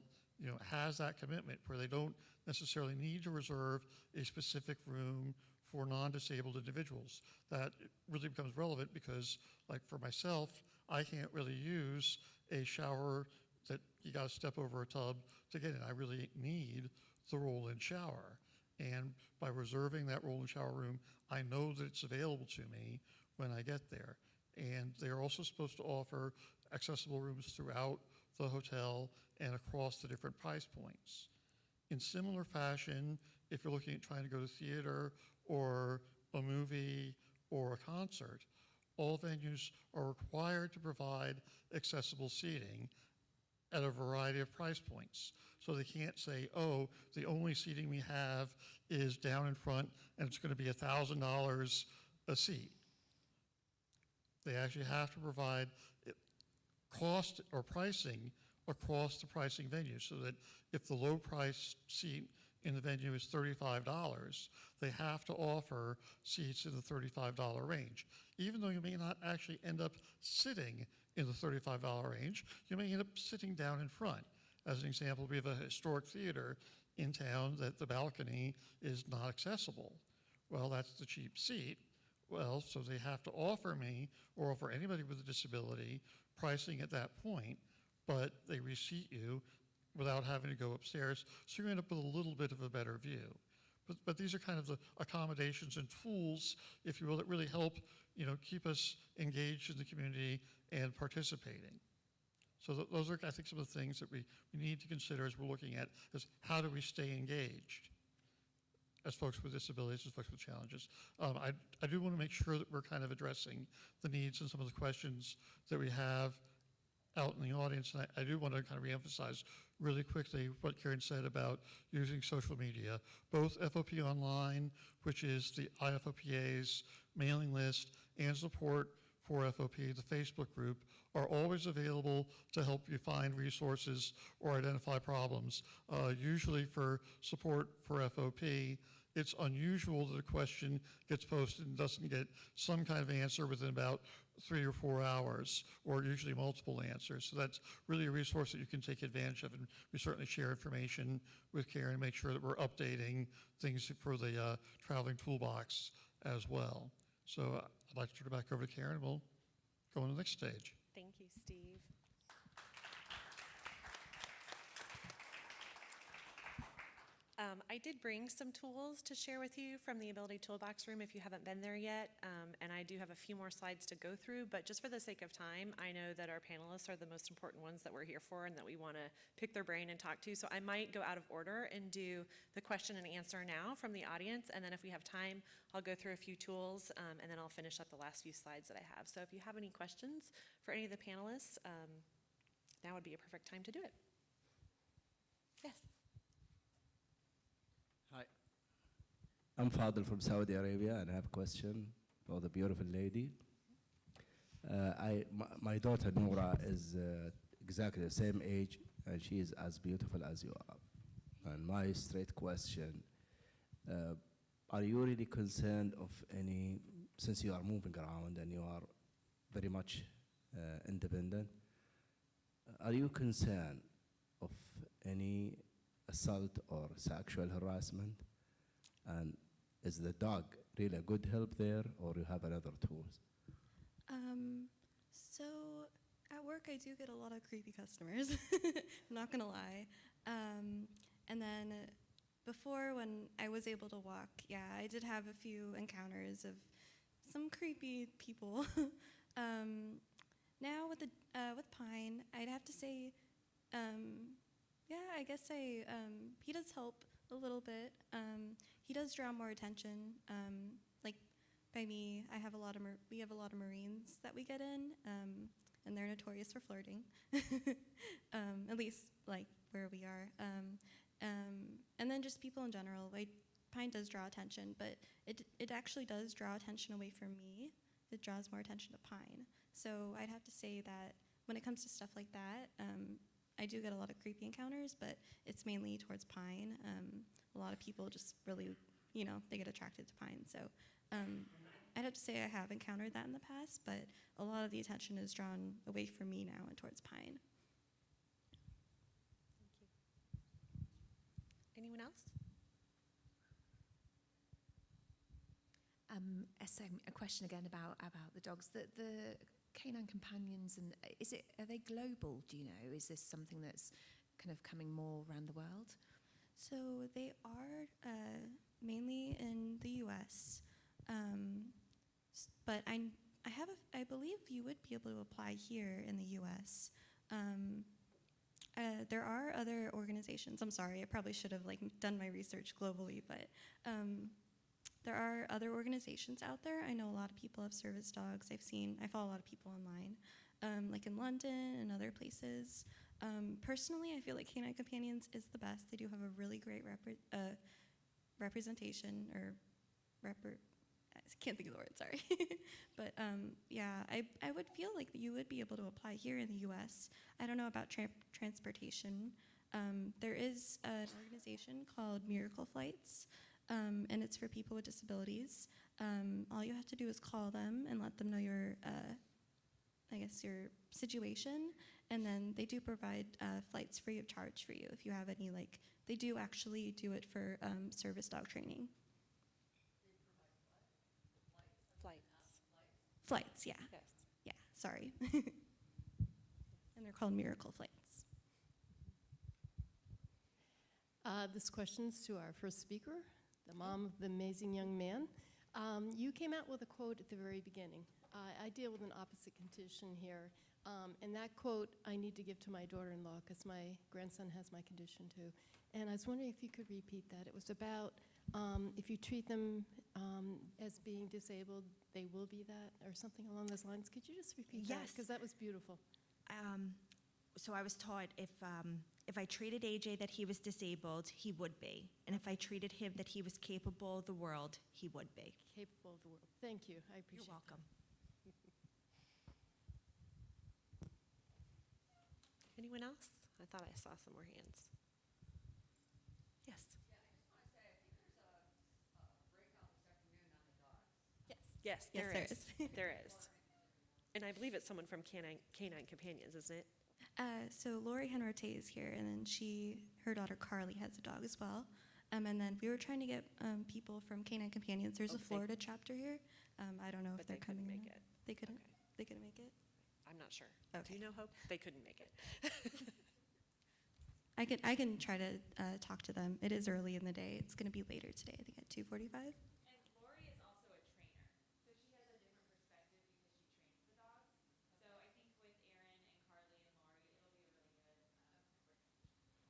Speaker 5: has that commitment where they don't necessarily need to reserve a specific room for non-disabled individuals. That really becomes relevant because, like for myself, I can't really use a shower that you got to step over a tub to get in. I really need the roll-in shower. And by reserving that roll-in shower room, I know that it's available to me when I get there. And they're also supposed to offer accessible rooms throughout the hotel and across the different price points. In similar fashion, if you're looking at trying to go to theater or a movie or a concert, all venues are required to provide accessible seating at a variety of price points. So they can't say, oh, the only seating we have is down in front and it's going to be $1,000 a seat. They actually have to provide cost or pricing across the pricing venue, so that if the low price seat in the venue is $35, they have to offer seats in the $35 range. Even though you may not actually end up sitting in the $35 range, you may end up sitting down in front. As an example, we have a historic theater in town that the balcony is not accessible. Well, that's the cheap seat. Well, so they have to offer me, or offer anybody with a disability, pricing at that point, but they reseat you without having to go upstairs, so you end up with a little bit of a better view. But these are kind of the accommodations and tools, if you will, that really help keep us engaged in the community and participating. So those are, I think, some of the things that we need to consider as we're looking at is how do we stay engaged as folks with disabilities, as folks with challenges. I do want to make sure that we're kind of addressing the needs and some of the questions that we have out in the audience. And I do want to kind of reemphasize really quickly what Karen said about using social media. Both FOP Online, which is the IFOPA's mailing list, and support for FOP, the Facebook group, are always available to help you find resources or identify problems. Usually for support for FOP, it's unusual that a question gets posted and doesn't get some kind of answer within about 3 or 4 hours, or usually multiple answers. So that's really a resource that you can take advantage of, and we certainly share information with Karen and make sure that we're updating things for the traveling toolbox as well. So I'd like to turn it back over to Karen, and we'll go on to the next stage.
Speaker 2: Thank you, Steve. I did bring some tools to share with you from the Ability Toolbox room if you haven't been there yet, and I do have a few more slides to go through, but just for the sake of time, I know that our panelists are the most important ones that we're here for and that we want to pick their brain and talk to, so I might go out of order and do the question and answer now from the audience, and then if we have time, I'll go through a few tools, and then I'll finish up the last few slides that I have. So if you have any questions for any of the panelists, now would be a perfect time to do it. Yes.
Speaker 6: Hi, I'm Fadil from Saudi Arabia, and I have a question for the beautiful lady. My daughter Noura is exactly the same age, and she is as beautiful as you are. And my straight question, are you really concerned of any, since you are moving around and you are very much independent, are you concerned of any assault or sexual harassment? And is the dog really a good help there, or you have another tools?
Speaker 4: So at work I do get a lot of creepy customers, I'm not gonna lie. And then before, when I was able to walk, yeah, I did have a few encounters of some creepy people. Now with Pine, I'd have to say, yeah, I guess he does help a little bit. He does draw more attention. Like by me, we have a lot of Marines that we get in, and they're notorious for flirting. At least like where we are. And then just people in general. Like Pine does draw attention, but it actually does draw attention away from me. It draws more attention to Pine. So I'd have to say that when it comes to stuff like that, I do get a lot of creepy encounters, but it's mainly towards Pine. A lot of people just really, they get attracted to Pine. So I'd have to say I have encountered that in the past, but a lot of the attention is drawn away from me now and towards Pine.
Speaker 2: Thank you. Anyone else?
Speaker 7: A question again about the dogs. The canine companions, and are they global? Do you know? Is this something that's kind of coming more around the world?
Speaker 4: So they are mainly in the U.S., but I believe you would be able to apply here in the U.S. There are other organizations. I'm sorry, I probably should have done my research globally, but there are other organizations out there. I know a lot of people have service dogs. I follow a lot of people online, like in London and other places. Personally, I feel like Canine Companions is the best. They do have a really great representation, or I can't think of the word, sorry. But yeah, I would feel like you would be able to apply here in the U.S. I don't know about transportation. There is an organization called Miracle Flights, and it's for people with disabilities. All you have to do is call them and let them know your situation, and then they do provide flights free of charge for you if you have any, they do actually do it for service dog training. Flights, yeah.
Speaker 2: Yes.
Speaker 4: Yeah, sorry. And they're called Miracle Flights.
Speaker 8: This question's to our first speaker, the mom of the amazing young man. You came out with a quote at the very beginning. I deal with an opposite condition here. And that quote I need to give to my daughter-in-law because my grandson has my condition too. And I was wondering if you could repeat that. It was about if you treat them as being disabled, they will be that, or something along those lines. Could you just repeat that?
Speaker 3: Yes.
Speaker 8: Because that was beautiful.
Speaker 3: So I was taught if I treated AJ that he was disabled, he would be. And if I treated him that he was capable of the world, he would be.
Speaker 8: Capable of the world. Thank you. I appreciate
Speaker 3: You're welcome.
Speaker 2: Anyone else? I thought I saw some more hands. Yes. Yes,
Speaker 4: Yes,
Speaker 2: there
Speaker 4: there
Speaker 2: is. There is. And I believe it's someone from Canine Companions, isn't it?
Speaker 4: So Lori Henrote is here, and then her daughter Carly has a dog as well. And then we were trying to get people from Canine Companions. There's a
Speaker 2: Okay.
Speaker 4: Florida chapter here. I don't know
Speaker 2: But
Speaker 4: if they're
Speaker 2: they couldn't
Speaker 4: coming.
Speaker 2: make
Speaker 4: or not.
Speaker 2: it.
Speaker 4: They couldn't.
Speaker 2: Okay.
Speaker 4: They couldn't make it.
Speaker 2: I'm not sure.
Speaker 4: Okay.
Speaker 2: Do you know, Hope? They couldn't make it.
Speaker 4: I can try to talk to them. It is early in the day. It's going to be later today. I think at 2:45.
Speaker 1: And Lori is also a trainer, so she has a different perspective because she trains the dogs. So I think with Erin and Carly and Lori, it'll be a really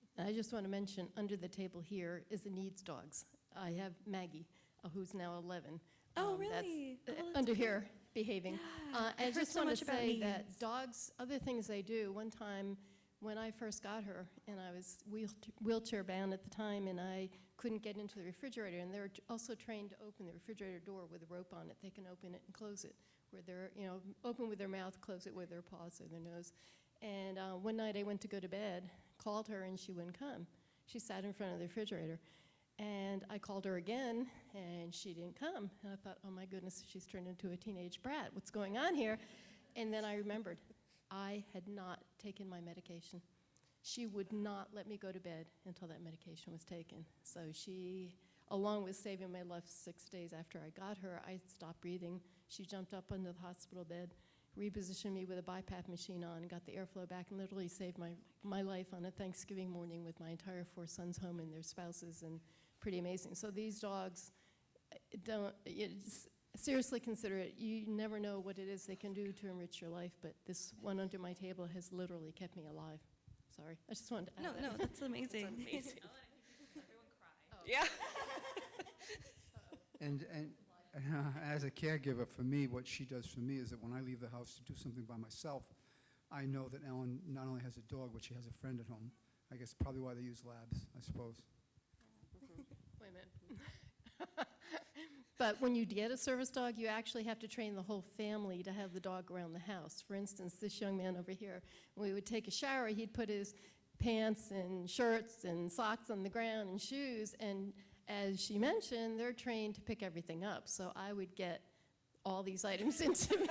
Speaker 1: good.
Speaker 8: I just want to mention, under the table here is the needs dogs. I have Maggie, who's now 11.
Speaker 4: Oh,
Speaker 8: That's,
Speaker 4: really? Oh, that's
Speaker 8: under
Speaker 4: cool.
Speaker 8: here, behaving.
Speaker 4: Yeah,
Speaker 8: I
Speaker 4: I've heard
Speaker 8: just
Speaker 4: so
Speaker 8: want
Speaker 4: much
Speaker 8: to
Speaker 4: about
Speaker 8: say that
Speaker 4: needs.
Speaker 8: dogs, other things they do, one time when I first got her, and I was wheelchair bound at the time, and I couldn't get into the refrigerator, and they're also trained to open the refrigerator door with a rope on it. They can open it and close it, where they're, open with their mouth, close it with their paws or their nose. And one night I went to go to bed, called her, and she wouldn't come. She sat in front of the refrigerator. And I called her again, and she didn't come. And I thought, oh my goodness, she's turned into a teenage brat. What's going on here? And then I remembered, I had not taken my medication. She would not let me go to bed until that medication was taken. So she, along with saving my life 6 days after I got her, I stopped breathing. She jumped up onto the hospital bed, repositioned me with a BiPAP machine on, got the airflow back, and literally saved my life on a Thanksgiving morning with my entire 4 sons home and their spouses, and pretty amazing. So these dogs, seriously consider it. You never know what it is they can do to enrich your life, but this one under my table has literally kept me alive. Sorry, I just wanted to add that.
Speaker 4: No, that's amazing.
Speaker 2: That's amazing.
Speaker 1: Everyone cry.
Speaker 2: Yeah.
Speaker 9: And as a caregiver, for me, what she does for me is that when I leave the house to do something by myself, I know that Ellen not only has a dog, but she has a friend at home. I guess probably why they use labs, I suppose.
Speaker 8: Wait a minute. But when you get a service dog, you actually have to train the whole family to have the dog around the house. For instance, this young man over here, when we would take a shower, he'd put his pants and shirts and socks on the ground and shoes, and as she mentioned, they're trained to pick everything up. So I would get all these items into me.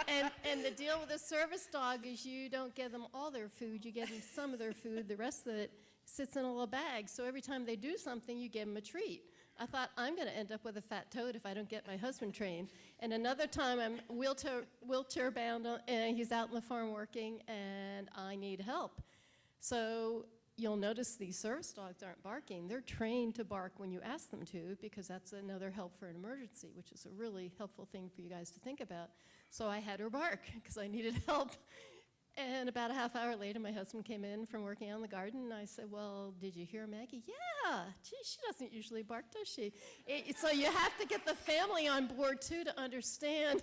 Speaker 8: And the deal with a service dog is you don't give them all their food, you give them some of their food, the rest of it sits in a little bag. So every time they do something, you give them a treat. I thought, I'm going to end up with a fat toad if I don't get my husband trained. And another time, I'm wheelchair bound, and he's out in the farm working, and I need help. So you'll notice these service dogs aren't barking. They're trained to bark when you ask them to, because that's another help for an emergency, which is a really helpful thing for you guys to think about. So I had her bark because I needed help. And about a half hour later, my husband came in from working on the garden, and I said, well, did you hear Maggie? Yeah, gee, she doesn't usually bark, does she? So you have to get the family on board, too, to understand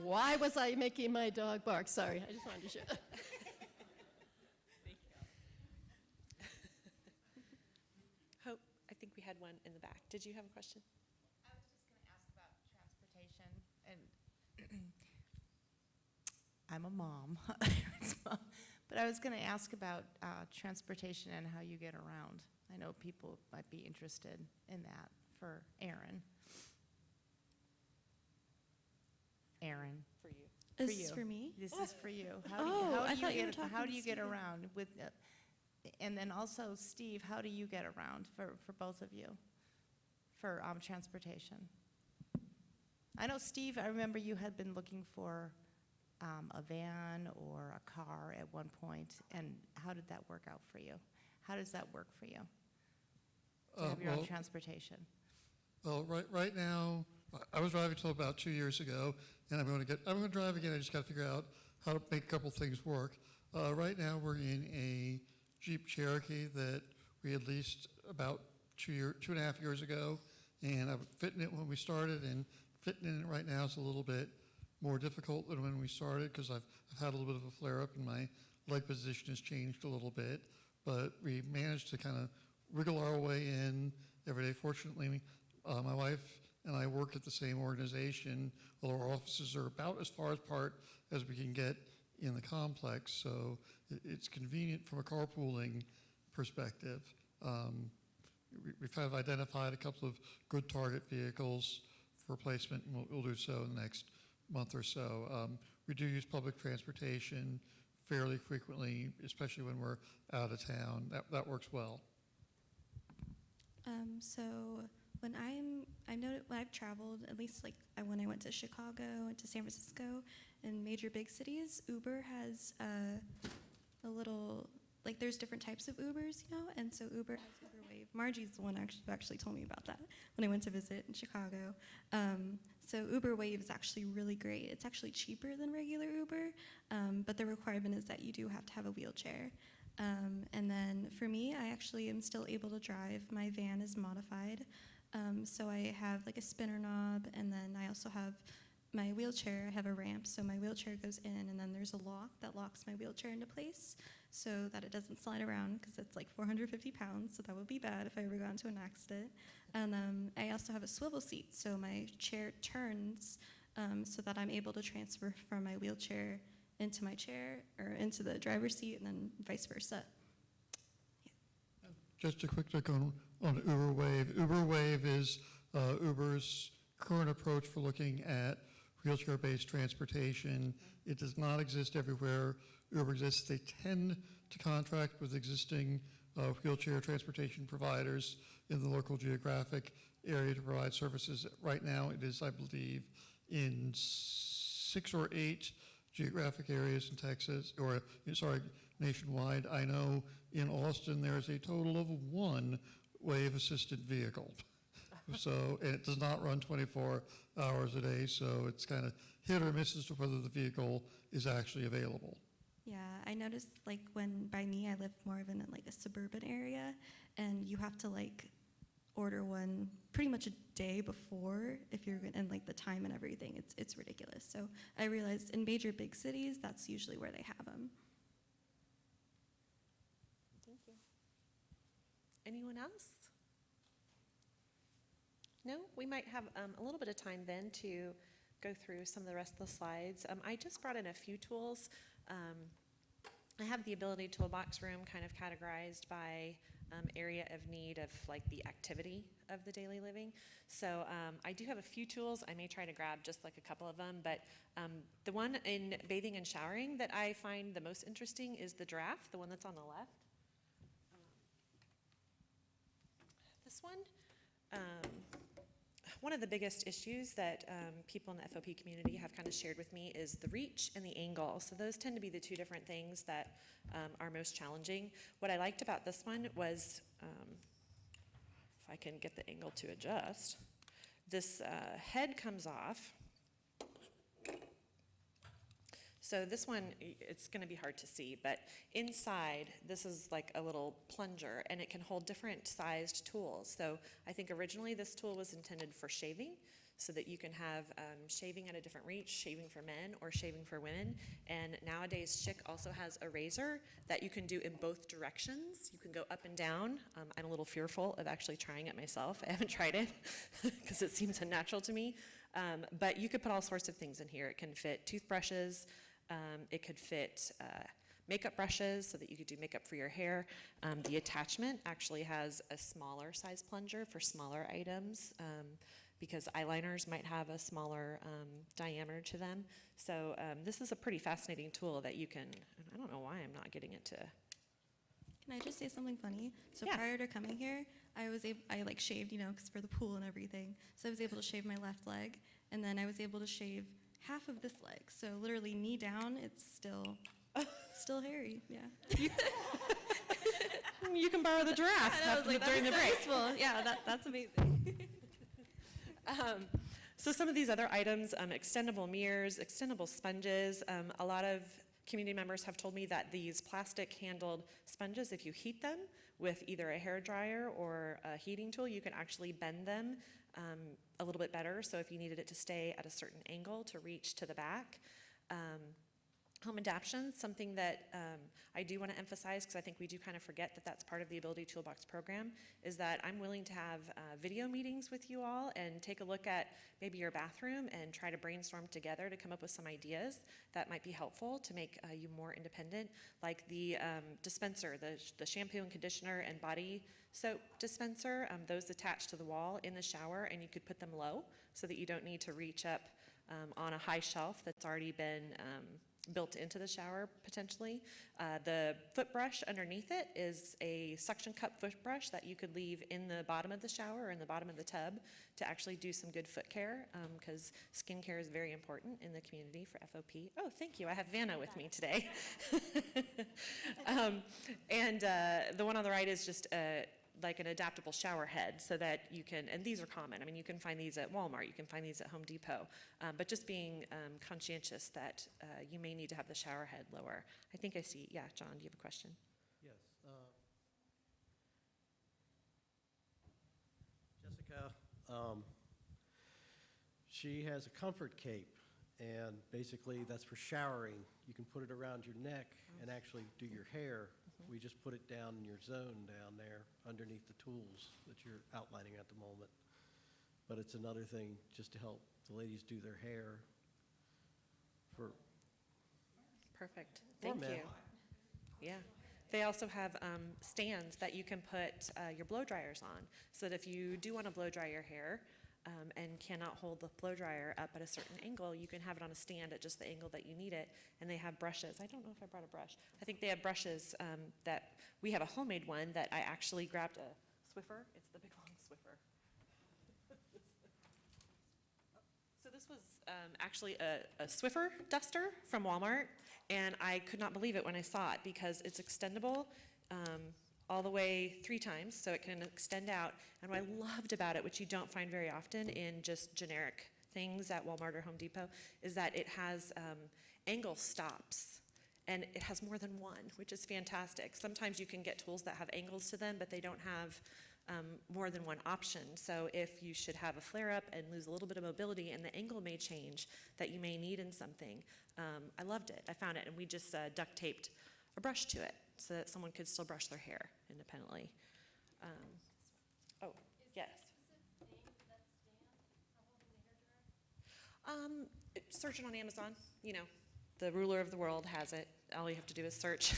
Speaker 8: why was I making my dog bark. Sorry, I just wanted to share that.
Speaker 2: Hope, I think we had one in the back. Did you have a question?
Speaker 10: I was just going to ask about transportation, and I'm a mom, but I was going to ask about transportation and how you get around. I know people might be interested in that for Erin. Erin,
Speaker 2: For you.
Speaker 4: Is
Speaker 10: you.
Speaker 4: this for me?
Speaker 10: This is for you.
Speaker 4: I thought you were talking
Speaker 10: how
Speaker 4: to
Speaker 10: do you get
Speaker 4: Steve.
Speaker 10: around with? And then also, Steve, how do you get around for both of you for transportation? I know, Steve, I remember you had been looking for a van or a car at one point, and how did that work out for you? How does that work for you to have your own transportation?
Speaker 5: Well, right now, I was driving till about 2 years ago, and I'm going to drive again. I just got to figure out how to make a couple things work. Right now, we're in a Jeep Cherokee that we had leased about 2.5 years ago, and I was fitting it when we started, and fitting in it right now is a little bit more difficult than when we started because I've had a little bit of a flare-up and my leg position has changed a little bit, but we managed to kind of wriggle our way in every day. Fortunately, my wife and I work at the same organization, although our offices are about as far apart as we can get in the complex, so it's convenient from a carpooling perspective. We've kind of identified a couple of good target vehicles for replacement, and we'll do so in the next month or so. We do use public transportation fairly frequently, especially when we're out of town. That works well.
Speaker 4: So when I've traveled, at least like when I went to Chicago and to San Francisco and major big cities, Uber has a little, like there's different types of Ubers, you know, and so Uber has Uber Wave. Margie's the one who actually told me about that when I went to visit in Chicago. So Uber Wave is actually really great. It's actually cheaper than regular Uber, but the requirement is that you do have to have a wheelchair. And then for me, I actually am still able to drive. My van is modified. So I have like a spinner knob, and then I also have my wheelchair. I have a ramp, so my wheelchair goes in, and then there's a lock that locks my wheelchair into place so that it doesn't slide around because it's like 450 pounds, so that would be bad if I ever got into an accident. And I also have a swivel seat, so my chair turns so that I'm able to transfer from my wheelchair into my chair or into the driver's seat, and then vice versa.
Speaker 5: Just a quick look on Uber Wave. Uber Wave is Uber's current approach for looking at wheelchair-based transportation. It does not exist everywhere Uber exists. They tend to contract with existing wheelchair transportation providers in the local geographic area to provide services. Right now, it is, I believe, in 6 or 8 geographic areas in Texas, or sorry, nationwide. I know in Austin there's a total of 1 wave-assisted vehicle. So, and it does not run 24 hours a day, so it's kind of hit or miss as to whether the vehicle is actually available.
Speaker 4: Yeah, I noticed like when by me, I live more of in like a suburban area, and you have to like order one pretty much a day before if you're and like the time and everything. It's ridiculous. So I realized in major big cities, that's usually where they have them.
Speaker 2: Thank you. Anyone else? No? We might have a little bit of time then to go through some of the rest of the slides. I just brought in a few tools. I have the Ability Toolbox room kind of categorized by area of need of like the activity of the daily living. So I do have a few tools. I may try to grab just like a couple of them, but the one in bathing and showering that I find the most interesting is the giraffe, the one that's on the left. This one. One of the biggest issues that people in the FOP community have kind of shared with me is the reach and the angle. So those tend to be the two different things that are most challenging. What I liked about this one was, if I can get the angle to adjust, this head comes off. So this one, it's going to be hard to see, but inside, this is like a little plunger, and it can hold different sized tools. So I think originally this tool was intended for shaving, so that you can have shaving at a different reach, shaving for men or shaving for women. And nowadays, Schick also has a razor that you can do in both directions. You can go up and down. I'm a little fearful of actually trying it myself. I haven't tried it because it seems unnatural to me. But you could put all sorts of things in here. It can fit toothbrushes. It could fit makeup brushes so that you could do makeup for your hair. The attachment actually has a smaller size plunger for smaller items because eyeliners might have a smaller diameter to them. So this is a pretty fascinating tool that you can, I don't know why I'm not getting it to.
Speaker 4: Can I just say something funny? So
Speaker 2: Yeah.
Speaker 4: prior to coming here, I like shaved, you know, because for the pool and everything. So I was able to shave my left leg, and then I was able to shave half of this leg. So literally knee down, it's still hairy. Yeah.
Speaker 2: You can borrow the giraffe
Speaker 4: I was like,
Speaker 2: during the
Speaker 4: that's
Speaker 2: break.
Speaker 4: so useful. Yeah, that's amazing.
Speaker 2: So some of these other items, extendable mirrors, extendable sponges, a lot of community members have told me that these plastic handled sponges, if you heat them with either a hair dryer or a heating tool, you can actually bend them a little bit better. So if you needed it to stay at a certain angle to reach to the back. Home adaptions, something that I do want to emphasize, because I think we do kind of forget that that's part of the Ability Toolbox program, is that I'm willing to have video meetings with you all and take a look at maybe your bathroom and try to brainstorm together to come up with some ideas that might be helpful to make you more independent, like the dispenser, the shampoo and conditioner and body soap dispenser, those attached to the wall in the shower, and you could put them low so that you don't need to reach up on a high shelf that's already been built into the shower potentially. The foot brush underneath it is a suction cup foot brush that you could leave in the bottom of the shower or in the bottom of the tub to actually do some good foot care, because skin care is very important in the community for FOP. Oh, thank you. I have Vanna with me today. And the one on the right is just like an adaptable shower head, so that you can, and these are common, I mean, you can find these at Walmart, you can find these at Home Depot, but just being conscientious that you may need to have the shower head lower. I think I see, yeah, John, do you have a question?
Speaker 11: Yes. Jessica, she has a comfort cape, and basically that's for showering. You can put it around your neck and actually do your hair. We just put it down in your zone down there underneath the tools that you're outlining at the moment. But it's another thing just to help the ladies do their hair for.
Speaker 2: Perfect, thank you. Yeah. They also have stands that you can put your blow dryers on, so that if you do want to blow dry your hair and cannot hold the blow dryer up at a certain angle, you can have it on a stand at just the angle that you need it. And they have brushes. I don't know if I brought a brush. I think they have brushes that we have a homemade one that I actually grabbed a Swiffer. It's the big long Swiffer. So this was actually a Swiffer duster from Walmart, and I could not believe it when I saw it, because it's extendable all the way 3 times, so it can extend out. And what I loved about it, which you don't find very often in just generic things at Walmart or Home Depot, is that it has angle stops, and it has more than one, which is fantastic. Sometimes you can get tools that have angles to them, but they don't have more than one option. So if you should have a flare-up and lose a little bit of mobility, and the angle may change that you may need in something, I loved it. I found it, and we just duct taped a brush to it so that someone could still brush their hair independently. Oh, yes. Search it on Amazon. You know, the ruler of the world has it. All you have to do is search.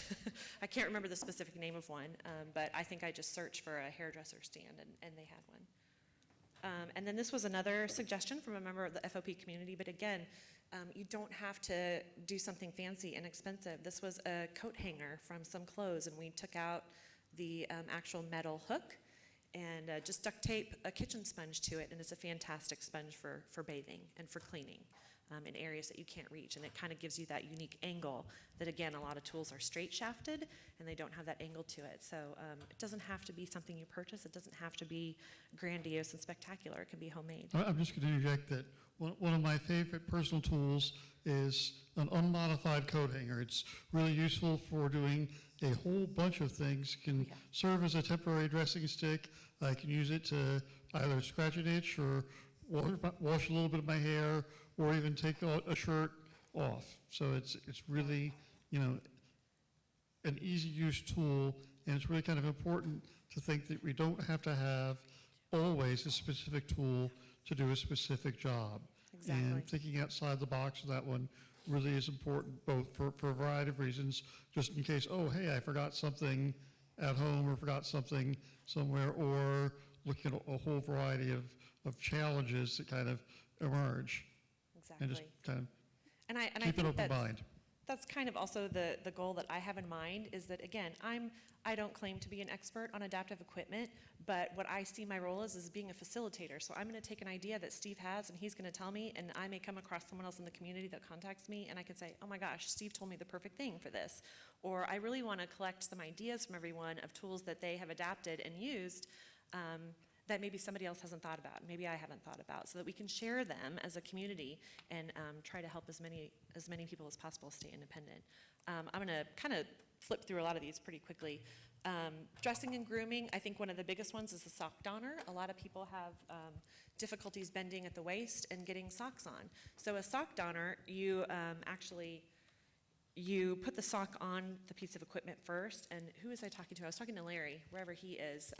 Speaker 2: I can't remember the specific name of one, but I think I just searched for a hairdresser stand, and they had one. And then this was another suggestion from a member of the FOP community, but again, you don't have to do something fancy and expensive. This was a coat hanger from some clothes, and we took out the actual metal hook and just duct tape a kitchen sponge to it, and it's a fantastic sponge for bathing and for cleaning in areas that you can't reach, and it kind of gives you that unique angle that, again, a lot of tools are straight shafted and they don't have that angle to it. So it doesn't have to be something you purchase. It doesn't have to be grandiose and spectacular. It can be homemade.
Speaker 5: I'm just going to interject that one of my favorite personal tools is an unmodified coat hanger. It's really useful for doing a whole bunch of things. It can serve as a temporary dressing stick. I can use it to either scratch an itch or wash a little bit of my hair, or even take a shirt off. So it's really, you know, an easy use tool, and it's really kind of important to think that we don't have to have always a specific tool to do a specific job.
Speaker 2: Exactly.
Speaker 5: And thinking outside the box of that one really is important, both for a variety of reasons, just in case, oh, hey, I forgot something at home or forgot something somewhere, or looking at a whole variety of challenges that kind of emerge.
Speaker 2: Exactly.
Speaker 5: And just kind of
Speaker 2: and I
Speaker 5: keep an
Speaker 2: think
Speaker 5: open mind.
Speaker 2: that's kind of also the goal that I have in mind, is that, again, I don't claim to be an expert on adaptive equipment, but what I see my role is being a facilitator. So I'm going to take an idea that Steve has, and he's going to tell me, and I may come across someone else in the community that contacts me, and I can say, oh my gosh, Steve told me the perfect thing for this. Or I really want to collect some ideas from everyone of tools that they have adapted and used that maybe somebody else hasn't thought about, maybe I haven't thought about, so that we can share them as a community and try to help as many people as possible stay independent. I'm going to kind of flip through a lot of these pretty quickly. Dressing and grooming, I think one of the biggest ones is the sock donner. A lot of people have difficulties bending at the waist and getting socks on. So a sock donner, you you put the sock on the piece of equipment first, and who was I talking to? I was talking to Larry, wherever he is,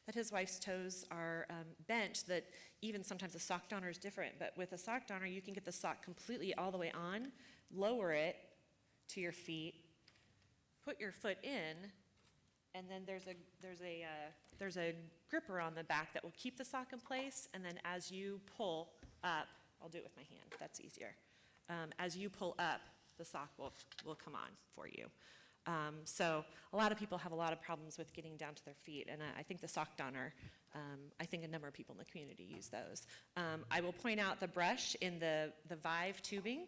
Speaker 2: that his wife's toes are bent, that even sometimes a sock donner is different, but with a sock donner, you can get the sock completely all the way on, lower it to your feet, put your foot in, and then there's a gripper on the back that will keep the sock in place, and then as you pull up, I'll do it with my hand, that's easier. As you pull up, the sock will come on for you. So a lot of people have a lot of problems with getting down to their feet, and I think the sock donner, I think a number of people in the community use those. I will point out the brush in the Vive tubing.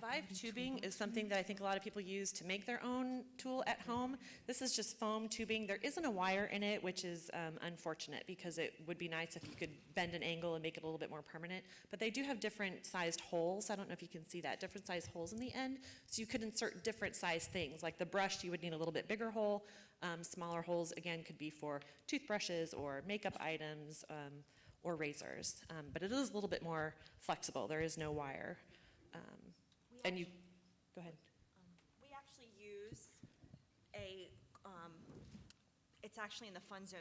Speaker 2: Vive tubing is something that I think a lot of people use to make their own tool at home. This is just foam tubing. There isn't a wire in it, which is unfortunate because it would be nice if you could bend an angle and make it a little bit more permanent. But they do have different sized holes. I don't know if you can see that, different sized holes in the end. So you could insert different sized things. Like the brush, you would need a little bit bigger hole. Smaller holes, again, could be for toothbrushes or makeup items or razors. But it is a little bit more flexible. There is no wire. And you, go ahead.
Speaker 3: We actually use it's actually in the fun zone,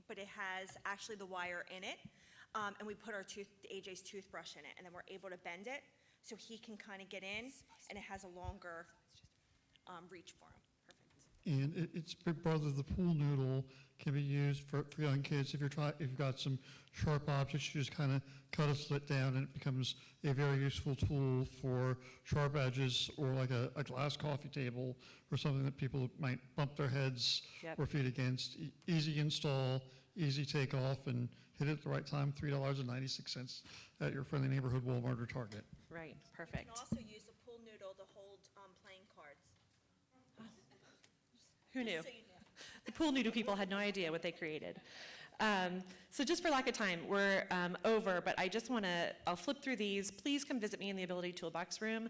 Speaker 3: but it has actually the wire in it, and we put AJ's toothbrush in it, and then we're able to bend it, so he can kind of get in, and it has a longer reach for him. Perfect.
Speaker 5: And its big brother, the pool noodle, can be used for young kids. If you've got some sharp objects, you just kind of cut a slit down, and it becomes a very useful tool for sharp edges, or like a glass coffee table, or something that people might bump their heads or feet against. Easy install, easy take off, and hit it at the right time. $3.96 at your friendly neighborhood Walmart or Target.
Speaker 2: Right, perfect.
Speaker 3: You can also use the pool noodle to hold playing cards.
Speaker 2: Who knew?
Speaker 3: So you know.
Speaker 2: The pool noodle people had no idea what they created. So just for lack of time, we're over, but I just I'll flip through these. Please come visit me in the Ability Toolbox room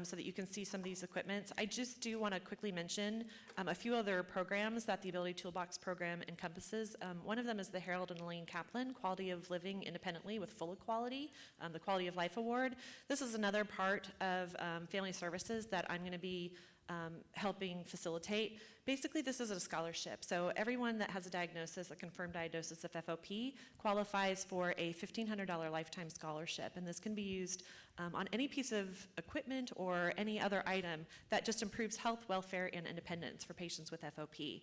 Speaker 2: so that you can see some of these equipments. I just do want to quickly mention a few other programs that the Ability Toolbox program encompasses. One of them is the Harold and Elaine Kaplan Quality of Living Independently with Full Equality, the Quality of Life Award. This is another part of family services that I'm going to be helping facilitate. Basically, this is a scholarship. So everyone that has a diagnosis, a confirmed diagnosis of FOP, qualifies for a $1,500 lifetime scholarship. And this can be used on any piece of equipment or any other item that just improves health, welfare, and independence for patients with FOP.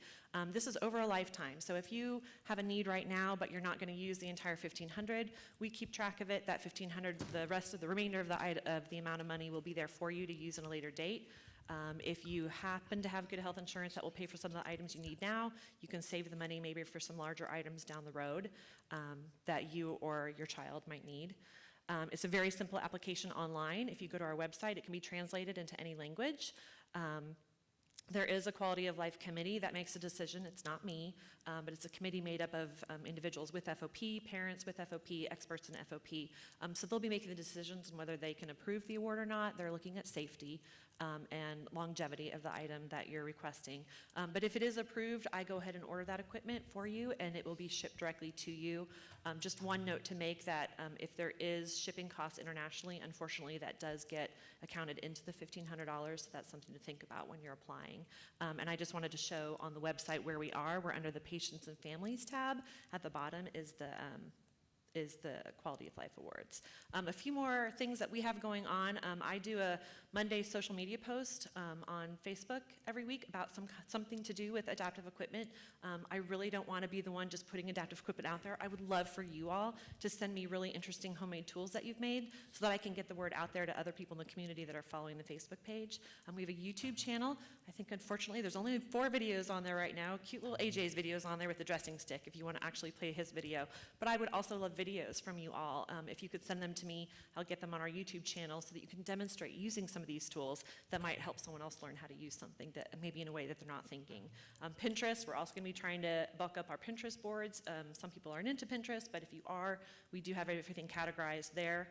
Speaker 2: This is over a lifetime. So if you have a need right now, but you're not going to use the entire $1,500, we keep track of it. That $1,500, the remainder of the amount of money will be there for you to use on a later date. If you happen to have good health insurance that will pay for some of the items you need now, you can save the money maybe for some larger items down the road that you or your child might need. It's a very simple application online. If you go to our website, it can be translated into any language. There is a quality of life committee that makes a decision. It's not me, but it's a committee made up of individuals with FOP, parents with FOP, experts in FOP. So they'll be making the decisions on whether they can approve the award or not. They're looking at safety and longevity of the item that you're requesting. But if it is approved, I go ahead and order that equipment for you, and it will be shipped directly to you. Just one note to make that if there is shipping costs internationally, unfortunately, that does get accounted into the $1,500, so that's something to think about when you're applying. And I just wanted to show on the website where we are. We're under the Patients and Families tab. At the bottom is the Quality of Life Awards. A few more things that we have going on. I do a Monday social media post on Facebook every week about something to do with adaptive equipment. I really don't want to be the one just putting adaptive equipment out there. I would love for you all to send me really interesting homemade tools that you've made so that I can get the word out there to other people in the community that are following the Facebook page. We have a YouTube channel. I think unfortunately there's only 4 videos on there right now. Cute little AJ's videos on there with the dressing stick if you want to actually play his video. But I would also love videos from you all. If you could send them to me, I'll get them on our YouTube channel so that you can demonstrate using some of these tools that might help someone else learn how to use something that maybe in a way that they're not thinking. Pinterest, we're also going to be trying to bulk up our Pinterest boards. Some people aren't into Pinterest, but if you are, we do have everything categorized there.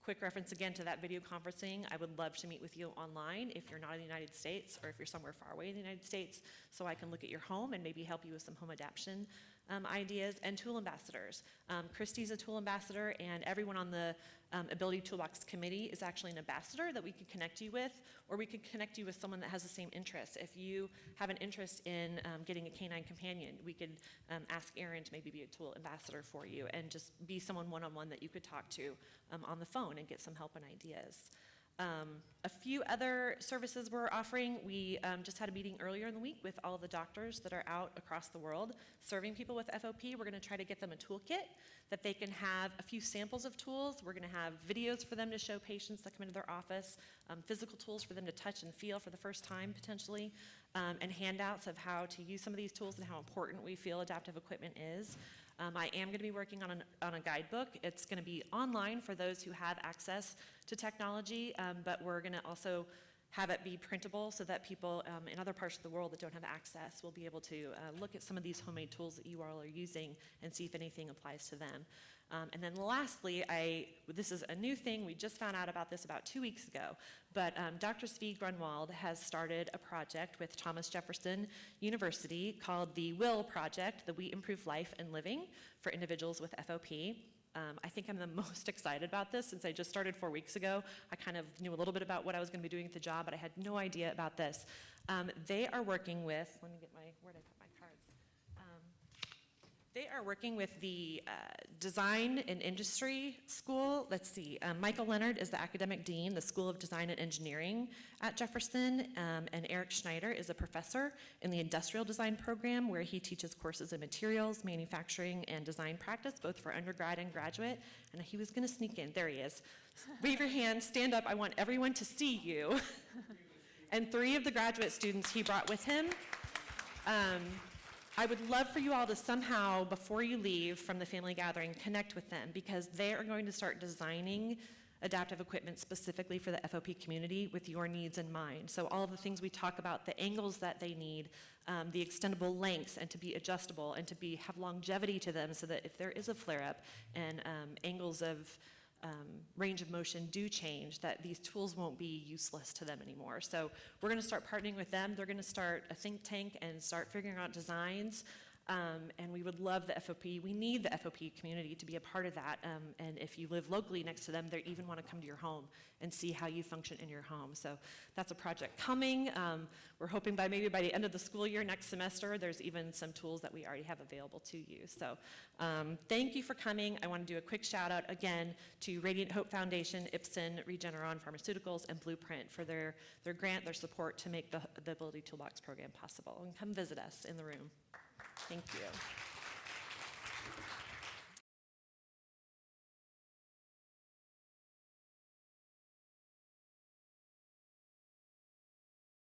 Speaker 2: Quick reference again to that video conferencing. I would love to meet with you online if you're not in the United States or if you're somewhere far away in the United States, so I can look at your home and maybe help you with some home adaptation ideas. And tool ambassadors. Christy's a tool ambassador, and everyone on the Ability Toolbox committee is actually an ambassador that we could connect you with, or we could connect you with someone that has the same interests. If you have an interest in getting a canine companion, we could ask Erin to maybe be a tool ambassador for you and just be someone one-on-one that you could talk to on the phone and get some help and ideas. A few other services we're offering. We just had a meeting earlier in the week with all the doctors that are out across the world serving people with FOP. We're going to try to get them a toolkit that they can have a few samples of tools. We're going to have videos for them to show patients that come into their office, physical tools for them to touch and feel for the first time potentially, and handouts of how to use some of these tools and how important we feel adaptive equipment is. I am going to be working on a guidebook. It's going to be online for those who have access to technology, but we're going to also have it be printable so that people in other parts of the world that don't have access will be able to look at some of these homemade tools that you all are using and see if anything applies to them. And then lastly, this is a new thing. We just found out about this about 2 weeks ago, but Dr. Svi Grunwald has started a project with Thomas Jefferson University called the WILL Project, the We Improve Life and Living for Individuals with FOP. I think I'm the most excited about this since I just started 4 weeks ago. I kind of knew a little bit about what I was going to be doing at the job, but I had no idea about this. They are working with, let me get where did I put my cards? They are working with the Design and Industry School. Let's see, Michael Leonard is the academic dean, the School of Design and Engineering at Jefferson, and Eric Schneider is a professor in the Industrial Design program where he teaches courses in materials, manufacturing, and design practice, both for undergrad and graduate. And he was gonna sneak in, there he is. Wave your hand, stand up, I want everyone to see you. And 3 of the graduate students he brought with him. I would love for you all to somehow, before you leave from the family gathering, connect with them because they are going to start designing adaptive equipment specifically for the FOP community with your needs in mind. So all of the things we talk about, the angles that they need, the extendable lengths and to be adjustable and to have longevity to them so that if there is a flare-up and angles of range of motion do change, that these tools won't be useless to them anymore. So we're going to start partnering with them. They're going to start a think tank and start figuring out designs. And we would love the FOP. We need the FOP community to be a part of that. And if you live locally next to them, they even want to come to your home and see how you function in your home. So that's a project coming. We're hoping maybe by the end of the school year next semester, there's even some tools that we already have available to you. So thank you for coming. I want to do a quick shout out again to Radiant Hope Foundation, Ipsen, Regeneron Pharmaceuticals, and Blueprint for their grant, their support to make the Ability Toolbox program possible. And come visit us in the room. Thank you.